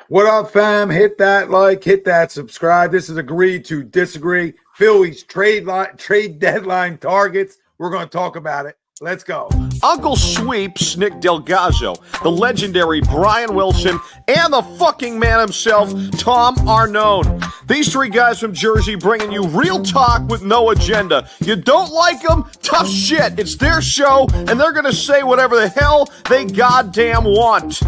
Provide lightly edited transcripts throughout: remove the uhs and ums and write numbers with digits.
What up, fam? Hit that like, hit that subscribe. This is Agree to Disagree. Phillies trade deadline targets. We're going to talk about it. Let's go. Uncle Sweeps, Nick Delgazzo, the legendary Brian Wilson, and the fucking man himself, Tom Arnone. These three guys from Jersey bringing you real talk with no agenda. You don't like them? Tough shit. It's their show, and they're going to say whatever the hell they goddamn want.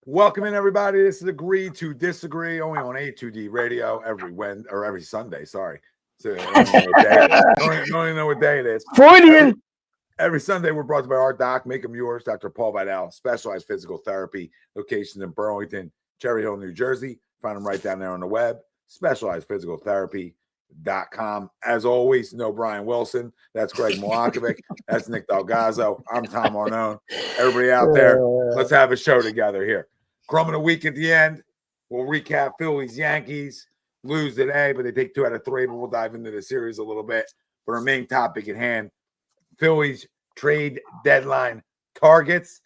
Welcome in, everybody. This is Agree to Disagree, only on A2D Radio every Sunday. Sorry. So, I don't even know what day it is. Freudian. Every Sunday, we're brought to you by our doc, Make 'em Yours, Dr. Paul Vidal, specialized physical therapy, locations in Burlington, Cherry Hill, New Jersey. Find them right down there on the web, specializedphysicaltherapy.com. As always, no Brian Wilson. That's Greg Milakovic. That's Nick Delgazzo. I'm Tom Arnone. Everybody out there, let's have a show together here. Crumb of the week at the end. We'll recap Phillies, Yankees. Lose today, but they take 2 out of 3, but we'll dive into the series a little bit. But our main topic at hand, Phillies trade deadline targets.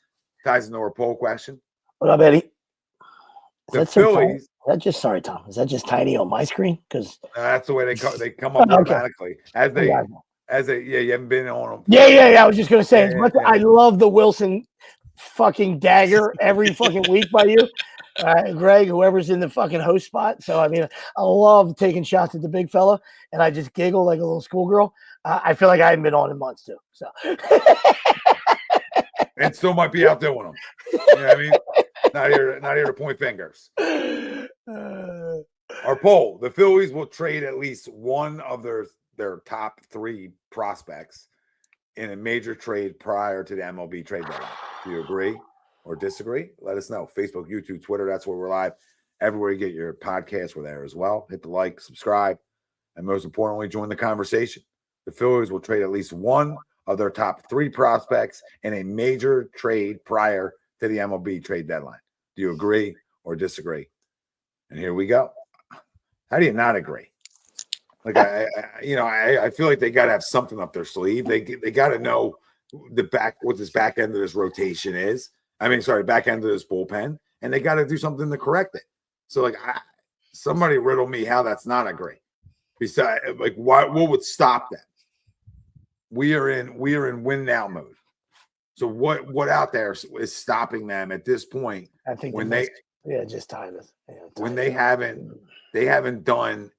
Ties into our poll question. What up, Eddie? The Phillies. Is that just Tom? Is that just tiny on my screen? Because that's the way they come up automatically as they you haven't been on them. Yeah. I was just gonna say, I love the Wilson fucking dagger every fucking week by you. Greg, whoever's in the fucking host spot. So, I mean, I love taking shots at the big fella, and I just giggle like a little schoolgirl. I feel like I haven't been on in months, too. So, and still might be out doing them. You know what I mean? Not here to point fingers. Our poll, the Phillies will trade at least one of their top 3 prospects in a major trade prior to the MLB trade deadline. Do you agree or disagree? Let us know. Facebook, YouTube, Twitter, that's where we're live. Everywhere you get your podcasts, we're there as well. Hit the like, subscribe, and most importantly, join the conversation. The Phillies will trade at least one of their top 3 prospects in a major trade prior to the MLB trade deadline. Do you agree or disagree? And here we go. How do you not agree? Like, I feel like they got to have something up their sleeve. They got to know what this back end of this rotation is. Back end of this bullpen, and they got to do something to correct it. So, somebody riddle me how that's not agree. Besides, what would stop that? We are in win now mode. So what out there is stopping them at this point? I think just time is. When they haven't done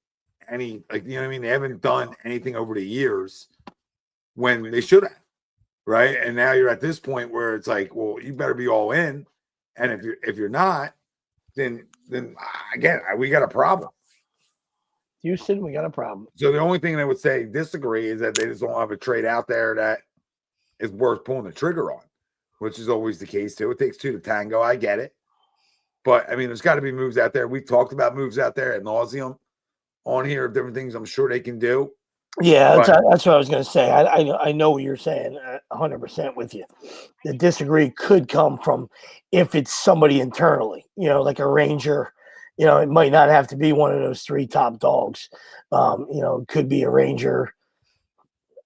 any, They haven't done anything over the years when they should have, right? And now you're at this point where it's like, well, you better be all in, and if you're not, then again, we got a problem. Houston, we got a problem. So the only thing I would say disagree is that they just don't have a trade out there that is worth pulling the trigger on, which is always the case too. It takes 2 to tango. I get it. But there's got to be moves out there. We've talked about moves out there ad nauseum on here of different things I'm sure they can do. Yeah, that's what I was going to say. I know what you're saying, 100% with you. The disagree could come from if it's somebody internally, like a Ranger. It might not have to be one of those 3 top dogs. It could be a Ranger,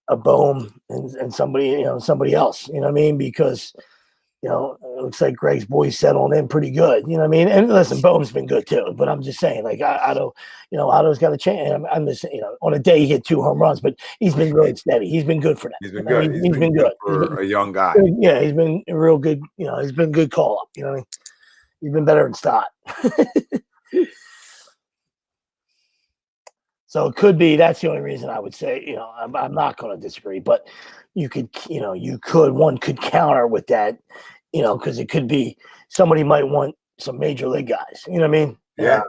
a Bohm, and somebody else. You know what I mean? Because it looks like Greg's boys settled in pretty good. You know what I mean? And listen, Bohm's been good too. But I'm just saying, Otto's got a chance. I'm just on a day he hit 2 home runs, but he's been really steady. He's been good for that. He's been good. He's been good for a young guy. Yeah, he's been a real good. He's been a good call up. You know what I mean? He's been better than Stott. So it could be that's the only reason I would say, I'm not going to disagree, but one could counter with that, because it could be somebody might want some major league guys. You know what I mean? Yeah.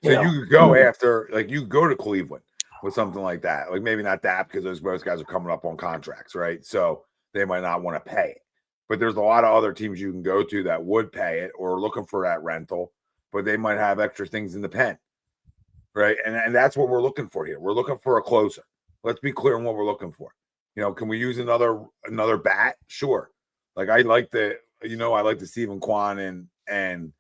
So you could go after, you go to Cleveland with something like that. Maybe not that because those guys are coming up on contracts, right? So they might not want to pay it. But there's a lot of other teams you can go to that would pay it or looking for that rental, but they might have extra things in the pen. Right. And that's what we're looking for here. We're looking for a closer. Let's be clear on what we're looking for. Can we use another bat? Sure. I like the Stephen Kwan and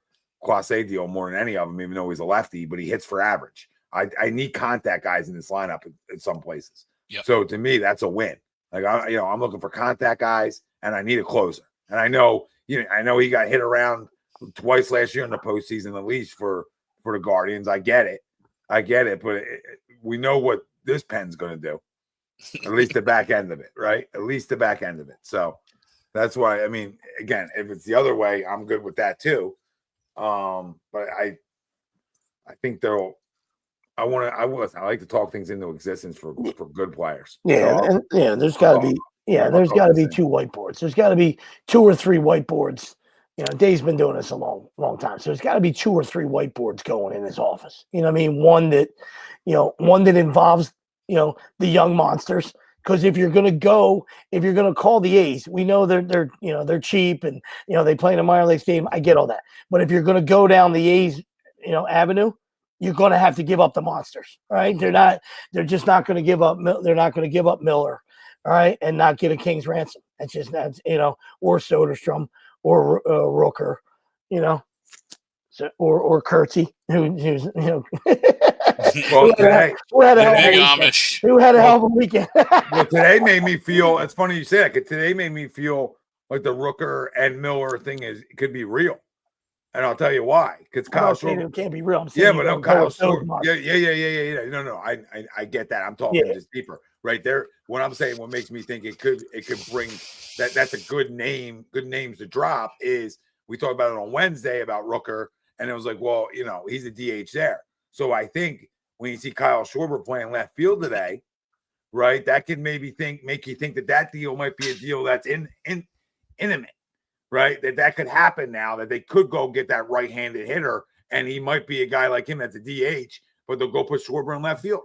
Kwase deal more than any of them, even though he's a lefty, but he hits for average. I need contact guys in this lineup in some places. Yep. So to me, that's a win. I'm looking for contact guys, and I need a closer. And I know he got hit around twice last year in the postseason at least for the Guardians. I get it, but we know what this pen's going to do. At least the back end of it, right? At least the back end of it. So that's why. I mean, again, if it's the other way, I'm good with that too. But I think I like to talk things into existence for good players. Yeah, So there's got to be there's got to be two whiteboards. There's got to be 2 or 3 whiteboards. Dave's been doing this a long time, so there's got to be 2 or 3 whiteboards going in his office. You know what I mean? One that involves the young monsters. Because if you're gonna call the A's, we know they're cheap and they play in a minor league stadium. I get all that, but if you're gonna go down the A's avenue, you're gonna have to give up the monsters, right? They're just not gonna give up. They're not gonna give up Miller, all right, and not get a king's ransom. Or Soderstrom or Rooker, or Kurtzy, who's well, today, who had a hell of a weekend. Well, today made me feel. It's funny you say that. 'Cause today made me feel like the Rooker and Miller thing could be real, and I'll tell you why. Because Kyle Schwarber can't be real. Yeah, but Kyle Schwarber. Yeah. No. I get that. I'm talking just deeper right there. What I'm saying, what makes me think it could bring that's a good name. Good names to drop is we talked about it on Wednesday about Rooker, and it was like, well, he's a DH there. So I think when you see Kyle Schwarber playing left field today, right, that could maybe make you think that deal might be a deal that's intimate, right? That could happen now, that they could go get that right-handed hitter, and he might be a guy like him that's a DH, but they'll go put Schwarber in left field.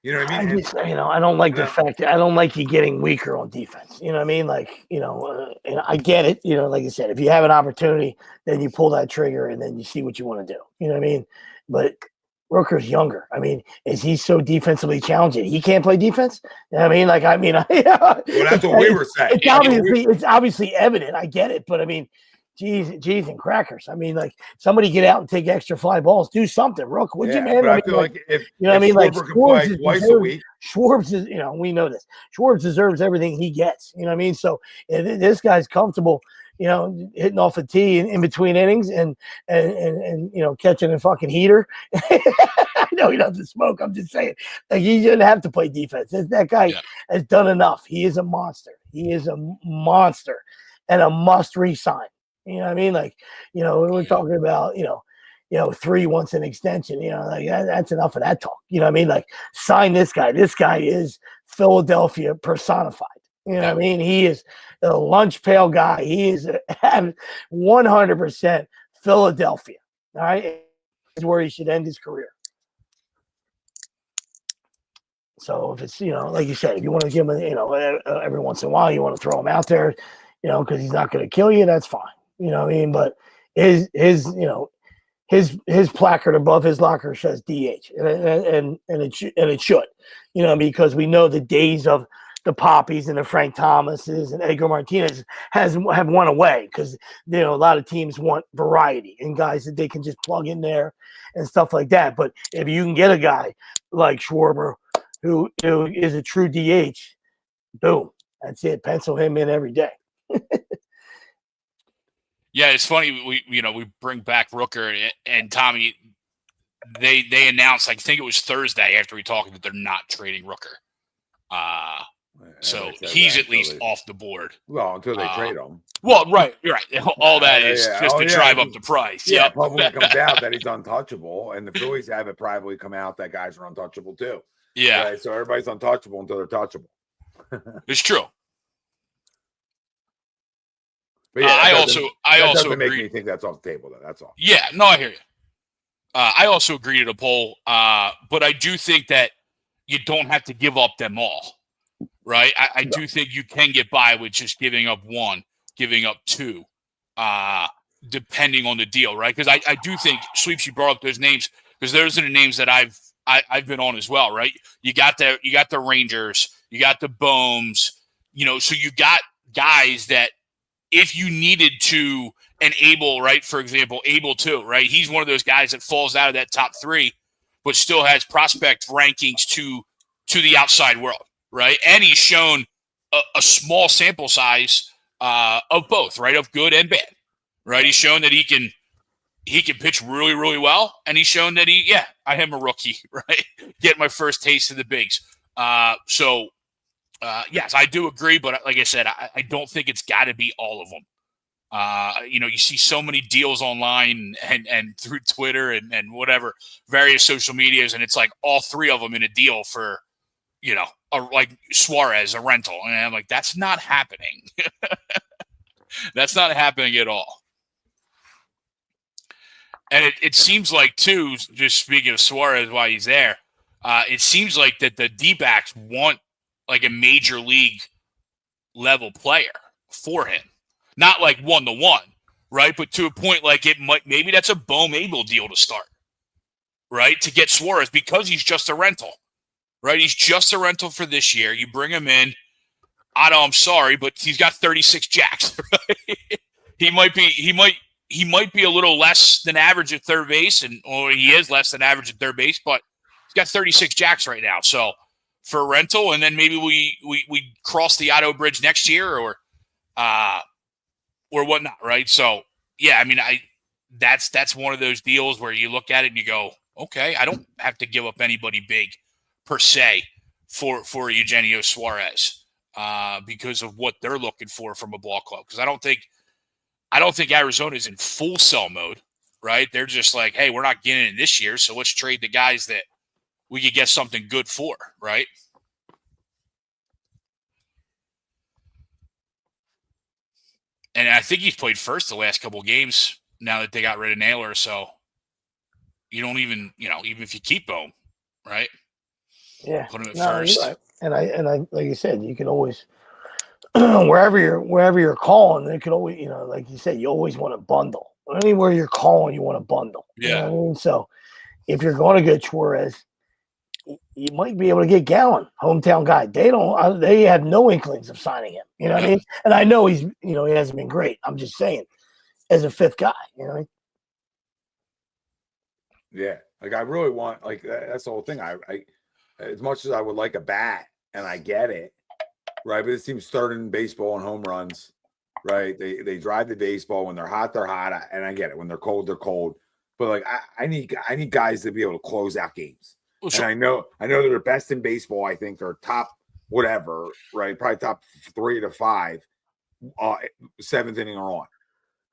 You know what I mean? I don't like the fact that I don't like you getting weaker on defense. You know what I mean? Like, and I get it. Like I said, if you have an opportunity, then you pull that trigger and then you see what you want to do. You know what I mean? But Rooker's younger. I mean, is he so defensively challenging? He can't play defense. You know what I mean? Well, that's what we were saying. It's obviously evident. I get it, but I mean, geez and crackers. I mean, like, somebody get out and take extra fly balls. Do something, Rook. Would you, man? But I feel like if Schwarber can play twice a week. Schwarber is, we know this. Schwarber deserves everything he gets. You know what I mean? So if this guy's comfortable, hitting off a tee in between innings and catching a fucking heater. I know he doesn't smoke. I'm just saying, like, he shouldn't have to play defense. That guy has done enough. He is a monster. He is a monster and a must re-sign. You know what I mean? Like, we're talking about, 3 once an extension, like that's enough of that talk. You know what I mean? Like, sign this guy. This guy is Philadelphia personified. You know what I mean? He is a lunch pail guy. He is 100% Philadelphia. All right. Is where he should end his career. So if it's, like you said, if you want to give him, every once in a while, you want to throw him out there, because he's not going to kill you, that's fine. You know what I mean? But his placard above his locker says DH, and it should, because we know the days of the Poppies and the Frank Thomases and Edgar Martinez have won away, because a lot of teams want variety and guys that they can just plug in there and stuff like that. But if you can get a guy like Schwarber who is a true DH, boom, that's it. Pencil him in every day. Yeah, it's funny. We bring back Rooker and Tommy. They announced, I think it was Thursday after we talked, that they're not trading Rooker. So he's at least off the board. Well, until they trade him. Well, right, you're right. All that is just to drive up the price. Yeah, publicly comes out that he's untouchable, and the Phillies have it privately come out that guys are untouchable too. Yeah. Right? So everybody's untouchable until they're touchable. It's true. But yeah, I also make me think that's off the table, though. That's all. Yeah, no, I hear you. I also agree to the poll, but I do think that you don't have to give up them all, right? I do think you can get by with just giving up 1, giving up 2, depending on the deal, right? Because I do think, Sweeps, you brought up those names, because those are the names that I've been on as well, right? You got the Rangers, you got the Bohms, so you got guys that, if you needed to, and Abel, right, for example, Abel too, right? He's one of those guys that falls out of that top 3, but still has prospect rankings to the outside world, right? And he's shown a small sample size of both, right, of good and bad, right? He's shown that he can he can pitch really, really well, and he's shown that I am a rookie, right? Get my first taste of the bigs. Yes, I do agree, but like I said, I don't think it's got to be all of them. You see so many deals online and through Twitter and whatever, various social medias, and it's like all three of them in a deal for, like Suarez, a rental. And I'm like, that's not happening. That's not happening at all. And it seems like, too, just speaking of Suarez while he's there, it seems like that the D-backs want like a major league level player for him. Not like 1-to-1, right? But to a point like maybe that's a Bo Mabel deal to start, right? To get Suarez because he's just a rental, right? He's just a rental for this year. You bring him in. I'm sorry, but he's got 36 jacks, right? He might be a little less than average at third base, or he is less than average at third base, but he's got 36 jacks right now. So for a rental, and then maybe we cross the auto bridge next year or whatnot, right? So yeah, I mean, that's one of those deals where you look at it and you go, okay, I don't have to give up anybody big per se for Eugenio Suarez because of what they're looking for from a ball club. Because I don't think Arizona is in full sell mode, right? They're just like, hey, we're not getting it this year, so let's trade the guys that we could get something good for, right? And I think he's played first the last couple of games now that they got rid of Naylor. So you don't even, even if you keep him, right? Yeah. Put him at first. Right. And I, like you said, you can always, wherever you're calling, they could always, like you said, you always want to bundle. Anywhere you're calling, you want to bundle. Yeah. You know what I mean? So if you're going to get Suarez, you might be able to get Gallen, hometown guy. They have no inklings of signing him. You know what I mean? And I know he's, he hasn't been great. I'm just saying, as a fifth guy, Yeah, like I really want, like that's the whole thing. I as much as I would like a bat, and I get it, right? But this team's third in baseball in home runs, right? They drive the baseball. When they're hot, and I get it. When they're cold, they're cold. But like I need guys to be able to close out games. Well, sure. And I know they're best in baseball. I think they're top whatever, right? Probably top 3 to 5, 7th inning or on,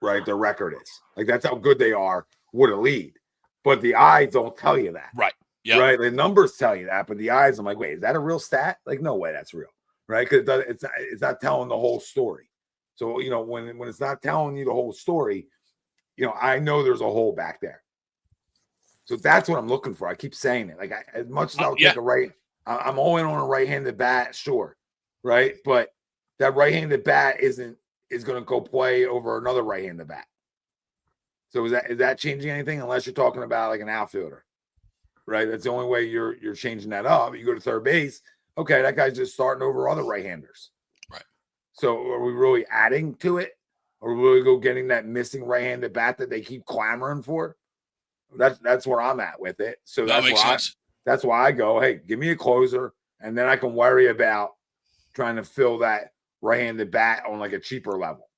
right? Their record is like that's how good they are with a lead. But the eyes don't tell you that, right? Yeah, right. The numbers tell you that, but the eyes, I'm like, wait, is that a real stat? Like, no way, that's real, right? Because it's not telling the whole story. So when it's not telling you the whole story, I know there's a hole back there. So that's what I'm looking for. I keep saying it. Like as much as I'll take a right, I'm all in on a right-handed bat, sure, right? But that right-handed bat is going to go play over another right-handed bat. So is that changing anything? Unless you're talking about like an outfielder, right? That's the only way you're changing that up. You go to third base, okay, that guy's just starting over other right-handers, right? So are we really adding to it, or will we go getting that missing right-handed bat that they keep clamoring for? That's where I'm at with it. So that makes sense. That's why I go, hey, give me a closer, and then I can worry about trying to fill that right-handed bat on like a cheaper level,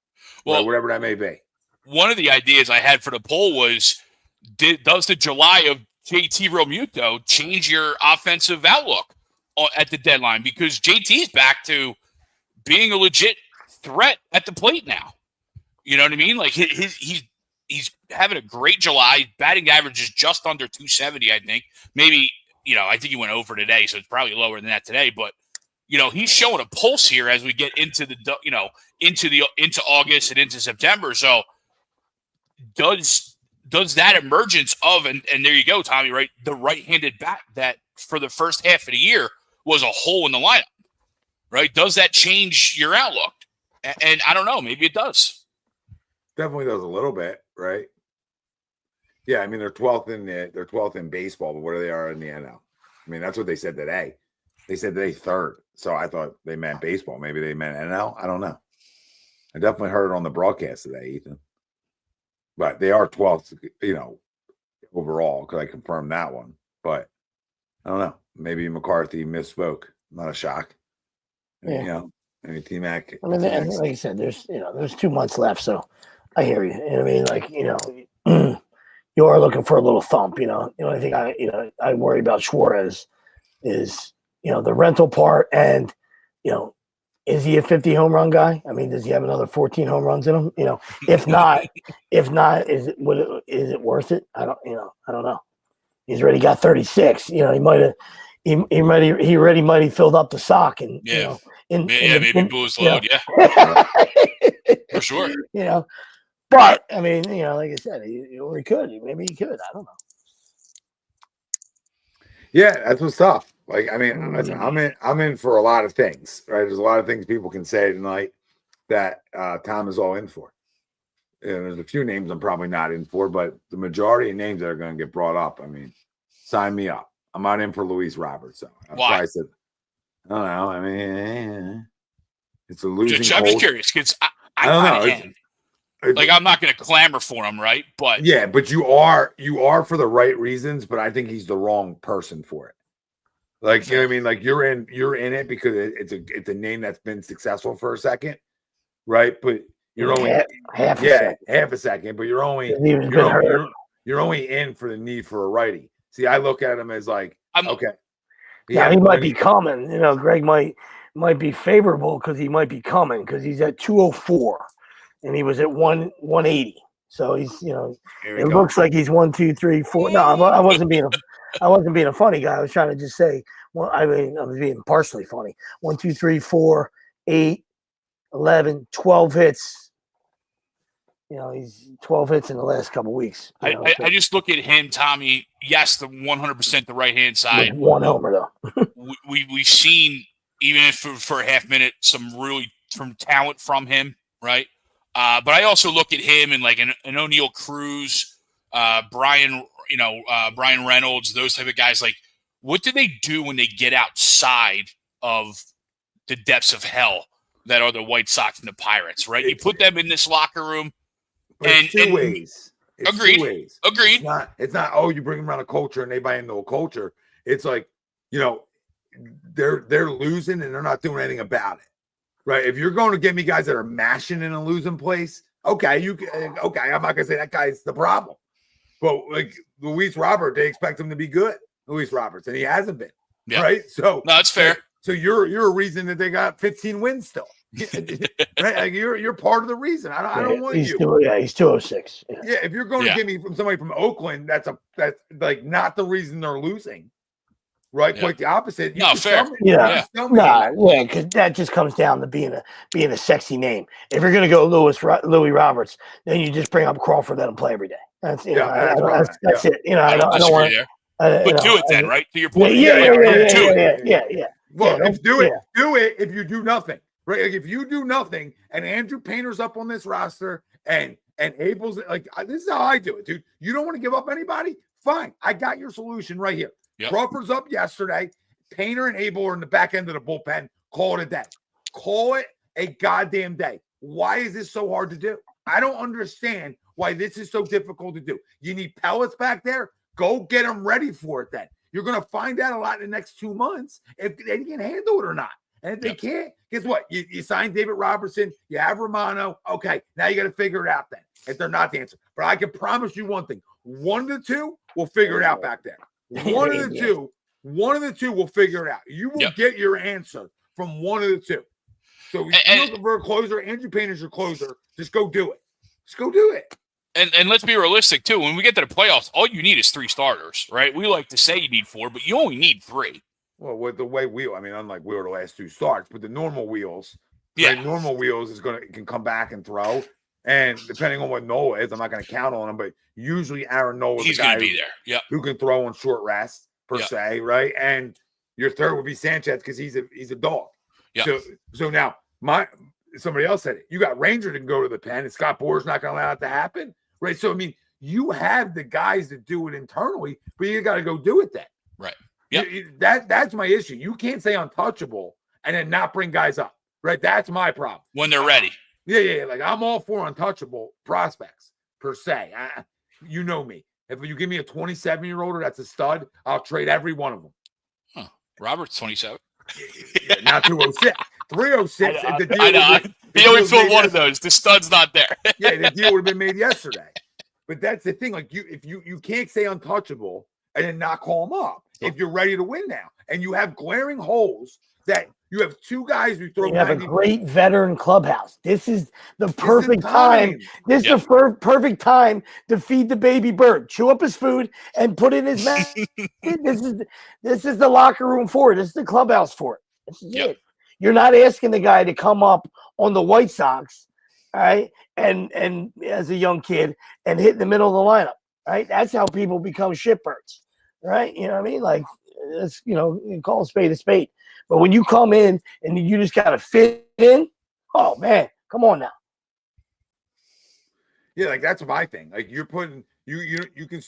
well, right, whatever that may be. One of the ideas I had for the poll was, does the July of JT Realmuto change your offensive outlook at the deadline? Because JT's back to being a legit threat at the plate now. You know what I mean? Like he's having a great July. Batting average is just under 270, I think. Maybe, I think he went over today, so it's probably lower than that today. But, he's showing a pulse here as we get into into August and into September. So does that emergence of, and there you go, Tommy, right? The right-handed bat that for the first half of the year was a hole in the lineup, right? Does that change your outlook? And I don't know, maybe it does. Definitely does a little bit, right? Yeah, I mean they're 12th in baseball, but what are they in the NL? I mean that's what they said today. They said they third, so I thought they meant baseball. Maybe they meant NL. I don't know. I definitely heard it on the broadcast today, Ethan. But they are 12th, overall because I confirmed that one. But I don't know. Maybe McCarthy misspoke. Not a shock. Yeah. Maybe T-Mac. I mean, like you said, there's 2 months left, so I hear you. You know what I mean? Like, you are looking for a little thump. The only thing I worry about Suarez is the rental part, and is he a 50 home run guy? I mean, does he have another 14 home runs in him? If not, is it worth it? I don't know. He's already got 36. He already might have filled up the sock, and maybe blew his load. Yeah, for sure. But I mean, like I said, he could. Maybe he could. I don't know. Yeah, that's what's tough. Like, I mean, I'm in for a lot of things, right? There's a lot of things people can say tonight that Tom is all in for. And there's a few names I'm probably not in for, but the majority of names that are going to get brought up, I mean, sign me up. I'm not in for Luis Roberts. So why? I don't know. I mean, it's a losing. I'm just curious because I don't know. Like, I'm not going to clamor for him, right? But yeah, but you are for the right reasons. But I think he's the wrong person for it. Like, you know what I mean? Like, you're in it because it's a name that's been successful for a second, right? But you're only half a second. But you're only in for the need for a righty. See, I look at him as like, okay. Yeah, he might be coming. Greg might be favorable because he might be coming because he's at 204 and he was at 180. So he's, it looks like he's 1, 2, 3, 4. No, I wasn't being a funny guy. I was trying to just say, well, I mean, I was being partially funny. 1, 2, 3, 4, 8, 11, 12 hits. He's 12 hits in the last couple of weeks. I just look at him, Tommy. Yes, the 100% the right hand side. One homer though. we've seen, even if for a half minute, some really talent from him, right? But I also look at him and like an O'Neal Cruz, Brian Reynolds, those type of guys. Like, what do they do when they get outside of the depths of hell that are the White Sox and the Pirates, right? You put them in this locker room. It's two ways. Agreed. It's not, oh, you bring them around a culture and they buy into a culture. It's like, they're losing and they're not doing anything about it. Right. If you're going to get me guys that are mashing in a losing place, okay, I'm not gonna say that guy's the problem. But like Luis Roberts, they expect him to be good, Luis Roberts, and he hasn't been. Yeah. Right. So no, that's fair. So you're a reason that they got 15 wins still. Right? Like you're part of the reason. I don't want he's you. He's 206. Yeah, if you're going to give me from somebody from Oakland, that's like not the reason they're losing. Right, quite the opposite. Because that just comes down to being a sexy name. If you're going to go Louis Roberts, then you just bring up Crawford, let him play every day. That's it. I don't want. But do it then, right? To your point. Yeah. Well, do it if you do nothing. Right, like if you do nothing, and Andrew Painter's up on this roster, and Abel's like, this is how I do it, dude. You don't want to give up anybody? Fine, I got your solution right here. Yep. Crawford's up yesterday. Painter and Abel are in the back end of the bullpen. Call it a day. Call it a goddamn day. Why is this so hard to do? I don't understand why this is so difficult to do. You need pellets back there? Go get them ready for it then. You're going to find out a lot in the next 2 months if they can handle it or not. And if they can't, guess what? You sign David Robertson. You have Romano. Okay, now you got to figure it out then if they're not the answer. But I can promise you one thing. 1 to 2, we'll figure it out back there. One of the two will figure it out. You will get your answer from one of the two. So if you're looking for a closer, Andrew Painter's your closer. Just go do it. Just go do it. And let's be realistic too. When we get to the playoffs, all you need is 3 starters, right? We like to say you need 4, but you only need 3. Well, with the way unlike we were the last 2 starts, but the normal wheels, normal wheels can come back and throw. And depending on what Nola is, I'm not going to count on him, but usually Aaron Nola is the guy be there. Yep. Who can throw on short rest per se, right? And your third would be Sanchez because he's a dog. Yep. So now somebody else said it. You got Ranger to go to the pen, and Scott Boras not going to allow it to happen, right? So I mean, you have the guys that do it internally, but you got to go do it then, right? Yeah, that's my issue. You can't say untouchable and then not bring guys up, right? That's my problem. When they're ready. Yeah. Like I'm all for untouchable prospects per se. You know me. If you give me a 27-year-older that's a stud, I'll trade every one of them. Huh. Robert's 27. Not 206. 306. I know. He only filled one of those. The stud's not there. The deal would have been made yesterday. But that's the thing. Like you can't say untouchable and then not call them up if you're ready to win now. And you have glaring holes that you have two guys who throw. You have a great veteran clubhouse. This is the perfect time. This is the perfect time to feed the baby bird, chew up his food, and put it in his mouth. This is the locker room for it. This is the clubhouse for it. This is it. You're not asking the guy to come up on the White Sox, all right, and as a young kid and hit in the middle of the lineup, right? That's how people become shitbirds, right? You know what I mean? Like, it's, you call a spade a spade. But when you come in and you just got to fit in, oh, man, come on now. Yeah, like that's my thing. Like you're putting you can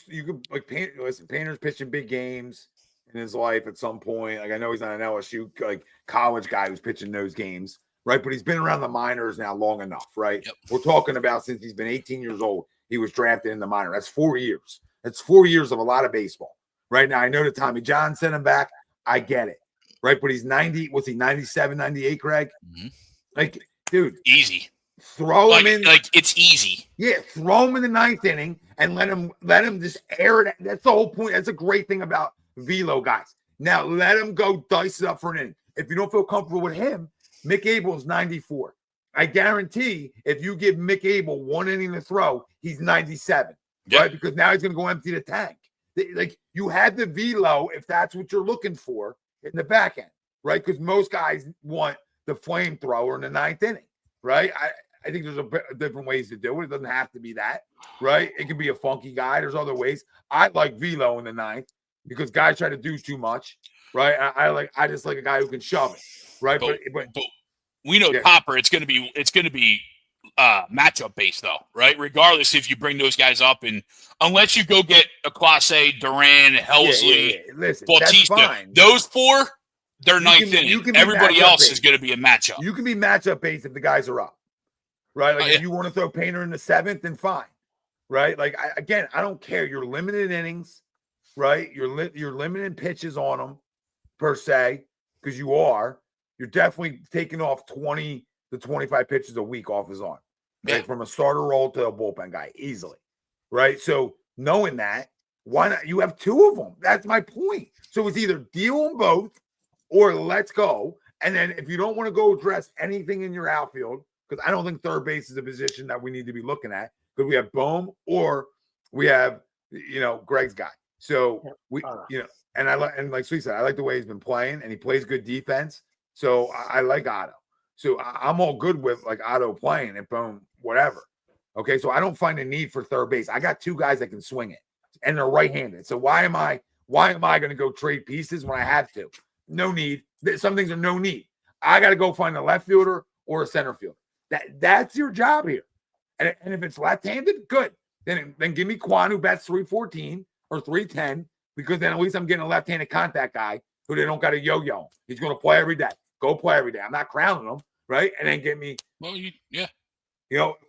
like Painter's pitching big games in his life at some point. Like I know he's not an LSU like college guy who's pitching those games, right? But he's been around the minors now long enough, right? Yep. We're talking about since he's been 18 years old, he was drafted in the minor. That's 4 years. That's 4 years of a lot of baseball. Right now, I know that Tommy John sent him back. I get it. Right, but he's 90. Was he 97, 98, Greg? Mm-hmm. Like, dude, easy. Throw him in. Like it's easy. Yeah, throw him in the ninth inning and let him just air it. That's the whole point. That's a great thing about velo guys. Now let him go dice it up for an inning. If you don't feel comfortable with him, Mick Abel's 94. I guarantee if you give Mick Abel 1 inning to throw, he's 97. Yep. Right, because now he's going to go empty the tank. Like you had the velo if that's what you're looking for in the back end, right? Because most guys want the flamethrower in the ninth inning, right? I think there's different ways to do it. It doesn't have to be that, right? It could be a funky guy. There's other ways. I like velo in the ninth because guys try to do too much, right? I just like a guy who can shove it, right? But we know Topper. It's going to be matchup based though, right? Regardless if you bring those guys up, and unless you go get a Class A, Duran, Helsley, Listen, Bautista, those four, they're ninth inning. Everybody else is going to be a matchup. You can be matchup based if the guys are up, right? Like if you want to throw Painter in the seventh, then fine, right? Like I don't care. You're limited innings, right? You're limiting pitches on them per se because you're definitely taking off 20 to 25 pitches a week off his arm. Right? From a starter role to a bullpen guy easily, right? So knowing that, why not? You have two of them. That's my point. So it's either deal them both or let's go. And then if you don't want to go address anything in your outfield, because I don't think third base is a position that we need to be looking at, because we have Bohm or we have, Greg's guy. So and like Sweet said, I like the way he's been playing and he plays good defense. So I like Otto. So I'm all good with like Otto playing and Bohm, whatever. Okay, so I don't find a need for third base. I got two guys that can swing it, and they're right-handed. So why am I going to go trade pieces when I have to? No need. Some things are no need. I got to go find a left fielder or a center fielder. That's your job here. And if it's left-handed, good. Then give me Quan, who bats 314 or 310, because then at least I'm getting a left-handed contact guy who they don't got a yo-yo. He's going to play every day. Go play every day. I'm not crowning him, right? And then get me,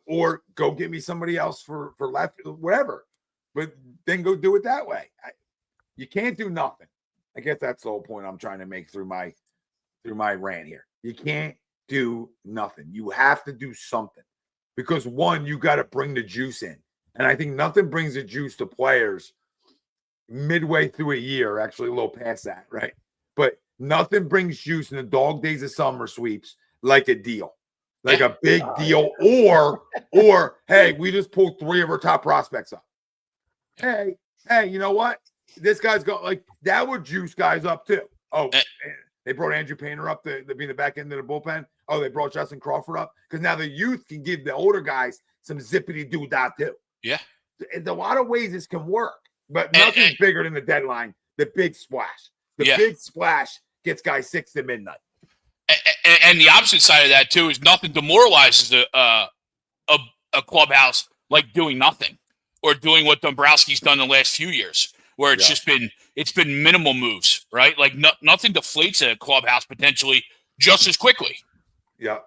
or go get me somebody else for left, whatever. But then go do it that way. You can't do nothing. I guess that's the whole point I'm trying to make through my rant here. You can't do nothing. You have to do something because one, you got to bring the juice in, and I think nothing brings the juice to players midway through a year. Actually, a little past that, right? But nothing brings juice in the dog days of summer sweeps like a deal, like a big deal, or hey, we just pulled 3 of our top prospects up. Hey, you know what? This guy's got like that would juice guys up too. Oh, they brought Andrew Painter up to be the back end of the bullpen. Oh, they brought Justin Crawford up because now the youth can give the older guys some zippity doo dah too. Yeah, in a lot of ways this can work, but nothing's bigger than the deadline. The big splash. The big splash gets guys 6 to midnight. And the opposite side of that too is nothing demoralizes a clubhouse like doing nothing or doing what Dombrowski's done the last few years, where it's been minimal moves, right? Like nothing deflates a clubhouse potentially just as quickly. Yeah.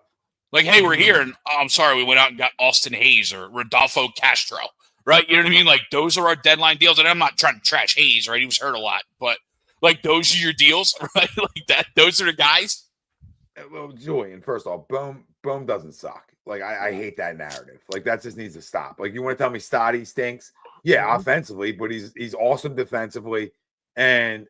Like, hey, we're here, and I'm sorry, we went out and got Austin Hayes or Rodolfo Castro, right? You know what I mean? Like those are our deadline deals, and I'm not trying to trash Hayes, right? He was hurt a lot, but like those are your deals, right? Like that. Those are the guys. Well, Julian, first off, Bohm doesn't suck. Like I hate that narrative. Like that just needs to stop. Like you want to tell me Stotty stinks? Yeah, offensively, but he's awesome defensively, and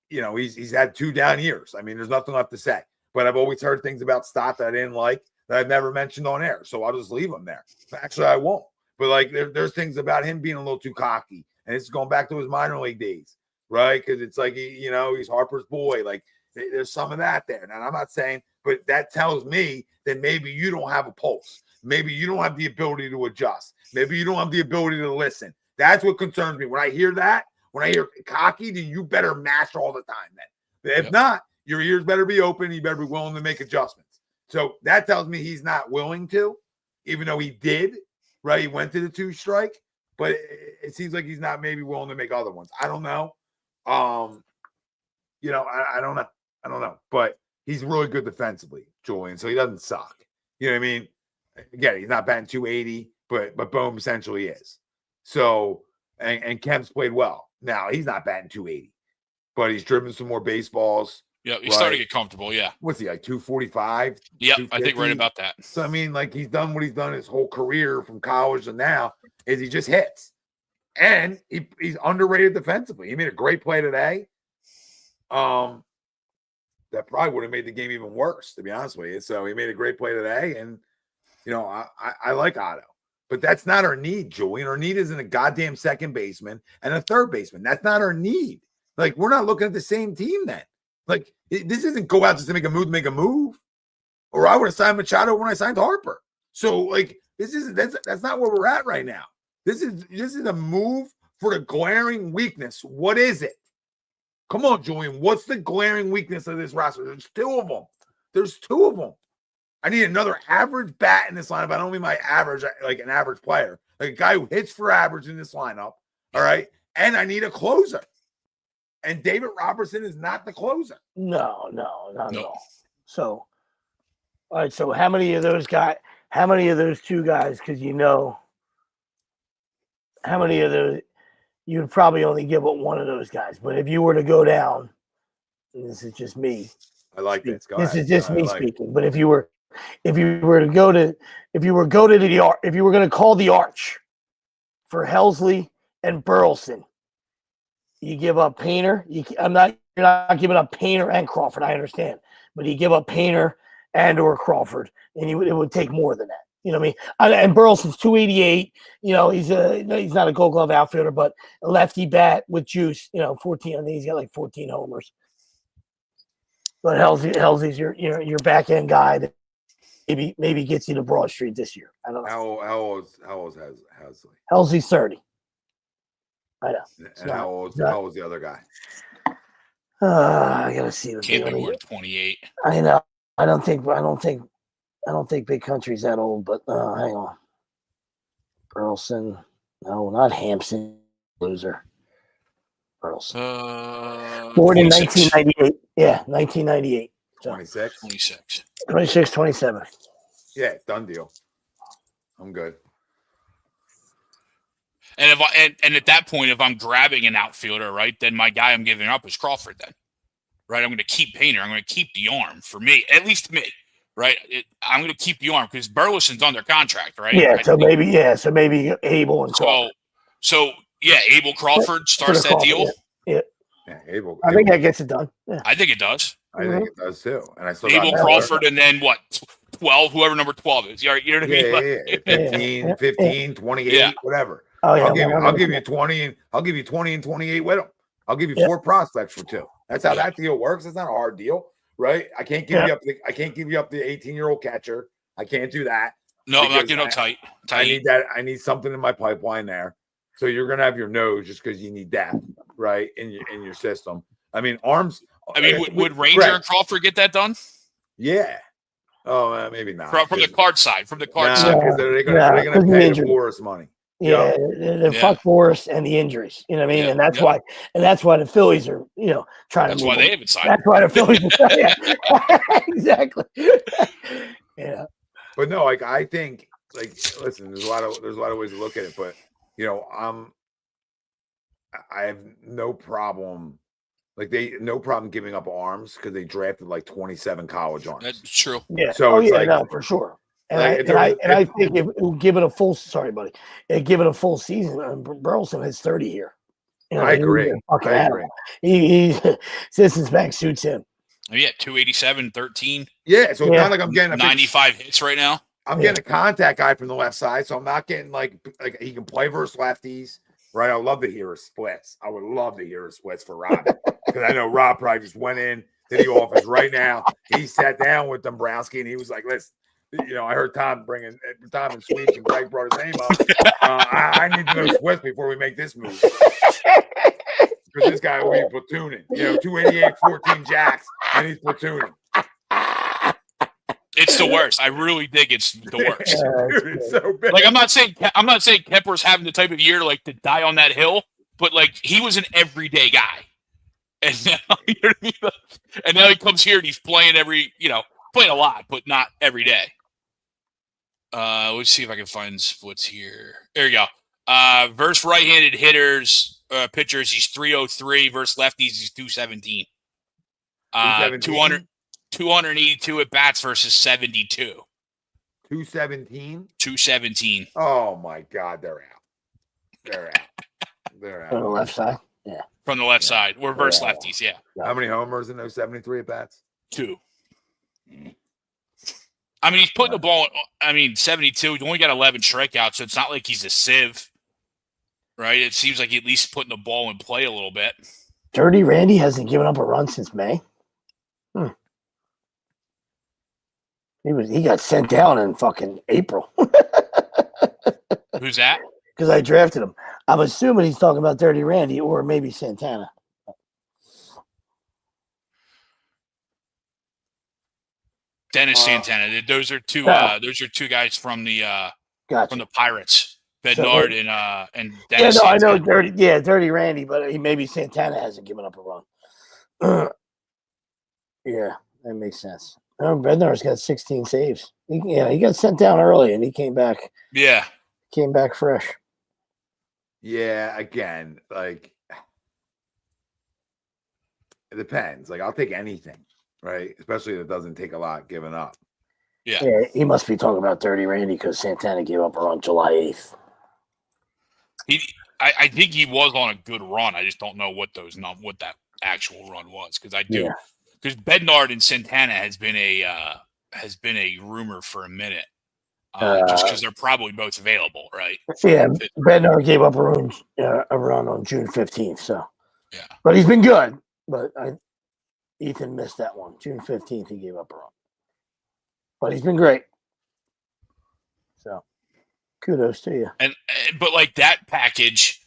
he's had 2 down years. I mean, there's nothing left to say. But I've always heard things about Stott that I didn't like that I've never mentioned on air, so I'll just leave him there. Actually, I won't. But like there's things about him being a little too cocky, and it's going back to his minor league days, right? Because it's like he's Harper's boy. Like there's some of that there. And I'm not saying, but that tells me that maybe you don't have a pulse. Maybe you don't have the ability to adjust. Maybe you don't have the ability to listen. That's what concerns me. When I hear that, when I hear cocky, then you better mash all the time. Then, if not, your ears better be open. You better be willing to make adjustments. So that tells me he's not willing to, even though he did. Right, he went to the 2 strike, but it seems like he's not maybe willing to make other ones. I don't know. I don't know. I don't know, but he's really good defensively, Julian. So he doesn't suck. You know what I mean? Again, he's not batting 280, but Bohm essentially is. So and Kemp's played well. Now he's not batting 280, but he's driven some more baseballs. Yeah, he's starting to get comfortable. Yeah. What's he like 245? Yeah, I think right about that. So I mean, like he's done what he's done his whole career from college to now is he just hits, and he's underrated defensively. He made a great play today. That probably would have made the game even worse, to be honest with you. So he made a great play today, and I like Otto, but that's not our need, Julian. Our need isn't a goddamn second baseman and a third baseman. That's not our need. Like we're not looking at the same team then. Like this isn't go out just to make a move, or I would have signed Machado when I signed Harper. So like that's not where we're at right now. This is a move for the glaring weakness. What is it? Come on, Julian. What's the glaring weakness of this roster? There's 2 of them. There's 2 of them. I need another average bat in this lineup. I don't mean my average, like an average player, like a guy who hits for average in this lineup. All right, and I need a closer. And David Robertson is not the closer. No, not at all. So, all right. So, how many of those 2 guys? Because how many of those you'd probably only give up one of those guys. But if you were to go down, and this is just me. I like this. This is just me speaking. But if you were going to call the arch for Helsley and Burleson. You give up Painter. You're not giving up Painter and Crawford. I understand, but you give up Painter and/or Crawford, and it would take more than that. You know what I mean? And Burleson's 288. He's not a Gold Glove outfielder, but a lefty bat with juice. 14. I think he's got like 14 homers. But Helsley's your back end guy that maybe gets you to Broad Street this year. I don't know. How old is Helsley? Helsley's 30. I know. And how old was the other guy? I gotta see. Can't be more than 28. I know. I don't think Big Country's that old. But hang on. Burleson. No, not Hampson. Loser. Burleson. Born in 1998. Yeah, 1998. 26. 27. Yeah, done deal. I'm good. And and at that point, if I'm grabbing an outfielder, right, then my guy I'm giving up is Crawford. Then, right, I'm going to keep Painter. I'm going to keep the arm for me, at least to me, right. I'm going to keep the arm because Burleson's under contract, right? Yeah. So maybe Abel and Crawford. So Abel Crawford starts that deal. Yeah. Abel. I think that gets it done. Yeah. I think it does. I think it does too. And I still Abel Crawford, and then what? 12, whoever number 12 is. You know what I mean? 15, 28, whatever. Oh, yeah, I'll give you 20 and I'll give you 20 and 28 with them. I'll give you 4 prospects for 2. That's how that deal works. It's not a hard deal, right? I can't give you up the 18-year-old catcher. I can't do that. No, I'm not giving up tight. I need that. I need something in my pipeline there. So you're gonna have your nose just because you need depth, right? In your system. I mean, arms. I mean, would Ranger and Crawford get that done? Yeah. Oh, maybe not. From the card side. From the card side. Because they're gonna pay the Boris money. Yeah, fuck Boris and the injuries. You know what I mean? And that's why the Phillies are, trying to. That's why they haven't signed. That's why the Phillies are. Yeah, exactly. Yeah. But no, like I think, like, listen, there's a lot of ways to look at it, but I have no problem. Like no problem giving up arms because they drafted like 27 college arms. That's true. Yeah. So it's no, for sure. I think if given a full given a full season, Burleson has 30 here. You know, I agree. Fucking animal. He Sissons back suits him. Yeah, 287, 13. Yeah, so it's not like I'm getting a 95 hits right now. I'm getting a contact guy from the left side, so I'm not getting like he can play versus lefties, right? I would love to hear his splits. I would love to hear his splits for Rob because I know Rob probably just went in to the office right now. He sat down with Dombrowski and he was like, "Listen, you know, I heard Tom and Sweeps and Greg brought his name up. I need to know splits before we make this move." Because this guy will be platooning, 288, 14 jacks, and he's platooning. It's the worst. I really think it's the worst. Dude, it's so bad. Like I'm not saying Kepler's having the type of year like to die on that hill, but like he was an everyday guy, and now and now he comes here and he's playing playing a lot, but not every day. Let's see if I can find splits here. There you go. Versus right-handed hitters. Pitchers, he's 303 versus lefties, he's 217. 282 at bats versus 72. 217? 217. Oh my God, they're out. They're out. On the left side? Yeah. From the left side. We're versus lefties, yeah. How many homers in those 73 at bats? 2. I mean, he's putting the ball, 72. He's only got 11 strikeouts, so it's not like he's a sieve. Right? It seems like at least putting the ball in play a little bit. Dirty Randy hasn't given up a run since May. He got sent down in fucking April. Who's that? Because I drafted him. I'm assuming he's talking about Dirty Randy or maybe Santana. Dennis Santana. Those are two guys from the from the Pirates. Bednard and Dennis. Yeah, no, Santana. I know Dirty Randy, but maybe Santana hasn't given up a run. Yeah, that makes sense. Bednar's got 16 saves. He got sent down early and he came back. Yeah. Came back fresh. Yeah, again, like it depends. Like I'll take anything, right? Especially if it doesn't take a lot giving up. Yeah. He must be talking about Dirty Randy because Santana gave up around July 8th. I think he was on a good run. I just don't know what that actual run was because I do because Bednard and Santana has been a rumor for a minute, just because they're probably both available, right? Yeah, Bednard gave up a run on June 15th. So yeah, but he's been good. But Ethan missed that one. June 15th, he gave up a run, but he's been great. So. Kudos to you. But like that package,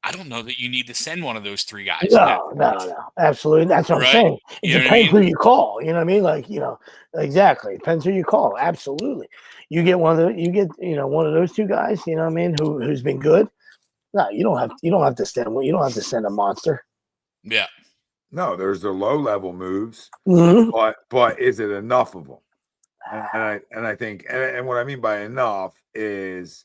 I don't know that you need to send one of those 3 guys. No. Absolutely. That's what I'm saying. It depends who you call. You know what I mean? Like, exactly. Depends who you call. Absolutely. You get one of those 2 guys, you know what I mean, who's been good. No, you don't have to send a monster. Yeah. No, there's the low level moves, but is it enough of them? And I think, and what I mean by enough is,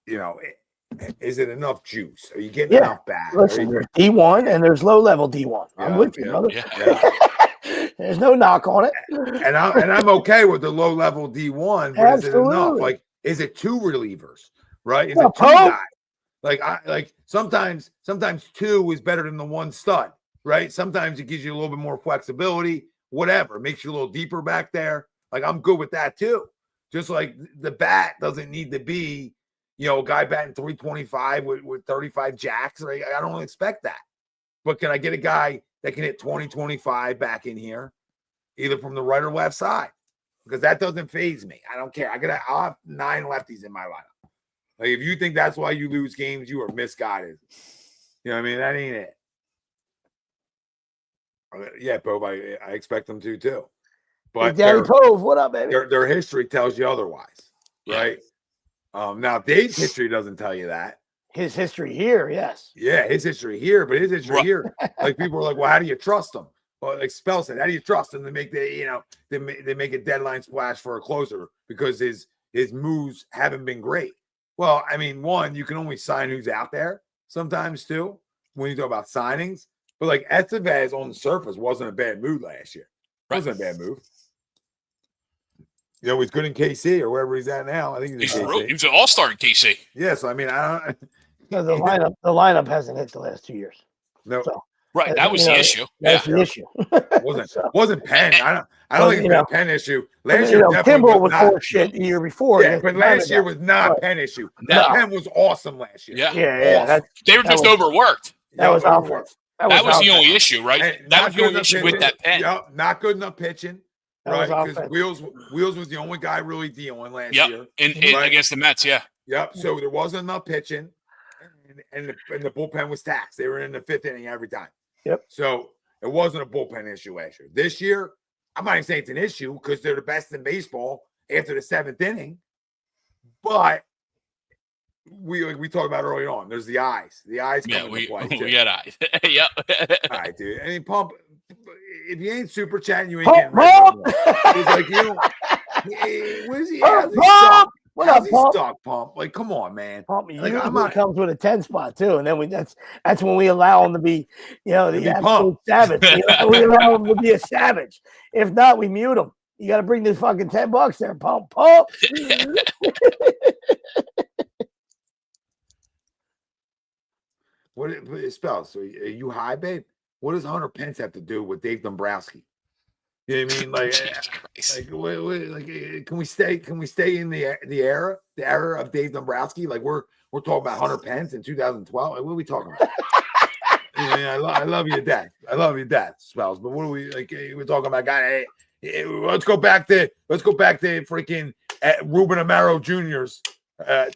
is it enough juice? Are you getting enough back? Listen, there's D1 and there's low level D1. I'm with you, brother. Yeah. There's no knock on it. And I'm okay with the low level D1, but is it enough? Like, is it 2 relievers? Right? Is it 2 guys? Like sometimes 2 is better than the 1 stud, right? Sometimes it gives you a little bit more flexibility. Whatever, it makes you a little deeper back there. Like I'm good with that too. Just like the bat doesn't need to be, a guy batting 325 with 35 jacks. Right? I don't expect that. But can I get a guy that can hit 20, 25 back in here, either from the right or left side? Because that doesn't faze me. I don't care. I'll have 9 lefties in my lineup. Like if you think that's why you lose games, you are misguided. You know what I mean? That ain't it. Yeah, Pove, I expect them to too. But Daddy Pove, what up, baby? Their history tells you otherwise, right? Now Dave's history doesn't tell you that. His history here, yes. Yeah, his history here, but his history here, like people are like, well, how do you trust him? Well, like Spell said, how do you trust him to make they make a deadline splash for a closer because his moves haven't been great. Well, I mean, one, you can only sign who's out there sometimes too when you talk about signings. But like Estevez on the surface wasn't a bad move last year. It wasn't a bad move. You know, he's good in KC or wherever he's at now. I think he's in KC. He was an all-star in KC. Yeah, so I mean, I don't. No, the lineup hasn't hit the last 2 years. No, So, Right, that was the issue. That's the issue. wasn't Penn. I don't think it's been a Penn issue. Last year, Kimball was horse shit the year before. Yeah, but last year was not Penn issue. No. Penn was awesome last year. Yeah. They were just overworked. That was offense. That was the only issue, right? That was the only issue with that Penn. Yep, not good enough pitching. Right, because Wheels was the only guy really dealing last year. And against the Mets, Yep. So there wasn't enough pitching, and the bullpen was taxed. They were in the 5th inning every time. Yep. So it wasn't a bullpen issue last year. This year, I'm not even saying it's an issue because they're the best in baseball after the 7th inning. But we talked about earlier on. There's the eyes. The eyes come into play too. We got eyes. Yep. All right, dude. I mean, Pump. If you ain't super chatting, you ain't getting red. He's like, what is he? What up, Pump? Stuck, Pump. Like, come on, man. Pump usually comes with a 10 spot too, and then that's when we allow him to be, the absolute savage. We allow him to be a savage. If not, we mute him. You got to bring this fucking $10 there, Pump. What it spells? So are you high, babe? What does Hunter Pence have to do with Dave Dombrowski? You know what I mean? Like, can we stay in the era of Dave Dombrowski? Like we're talking about Hunter Pence in 2012. Like, what are we talking about? I love you, Dad. I love you, Dad. Spells, but what are we like? We're talking about guy. Hey, let's go back to freaking Ruben Amaro Jr.'s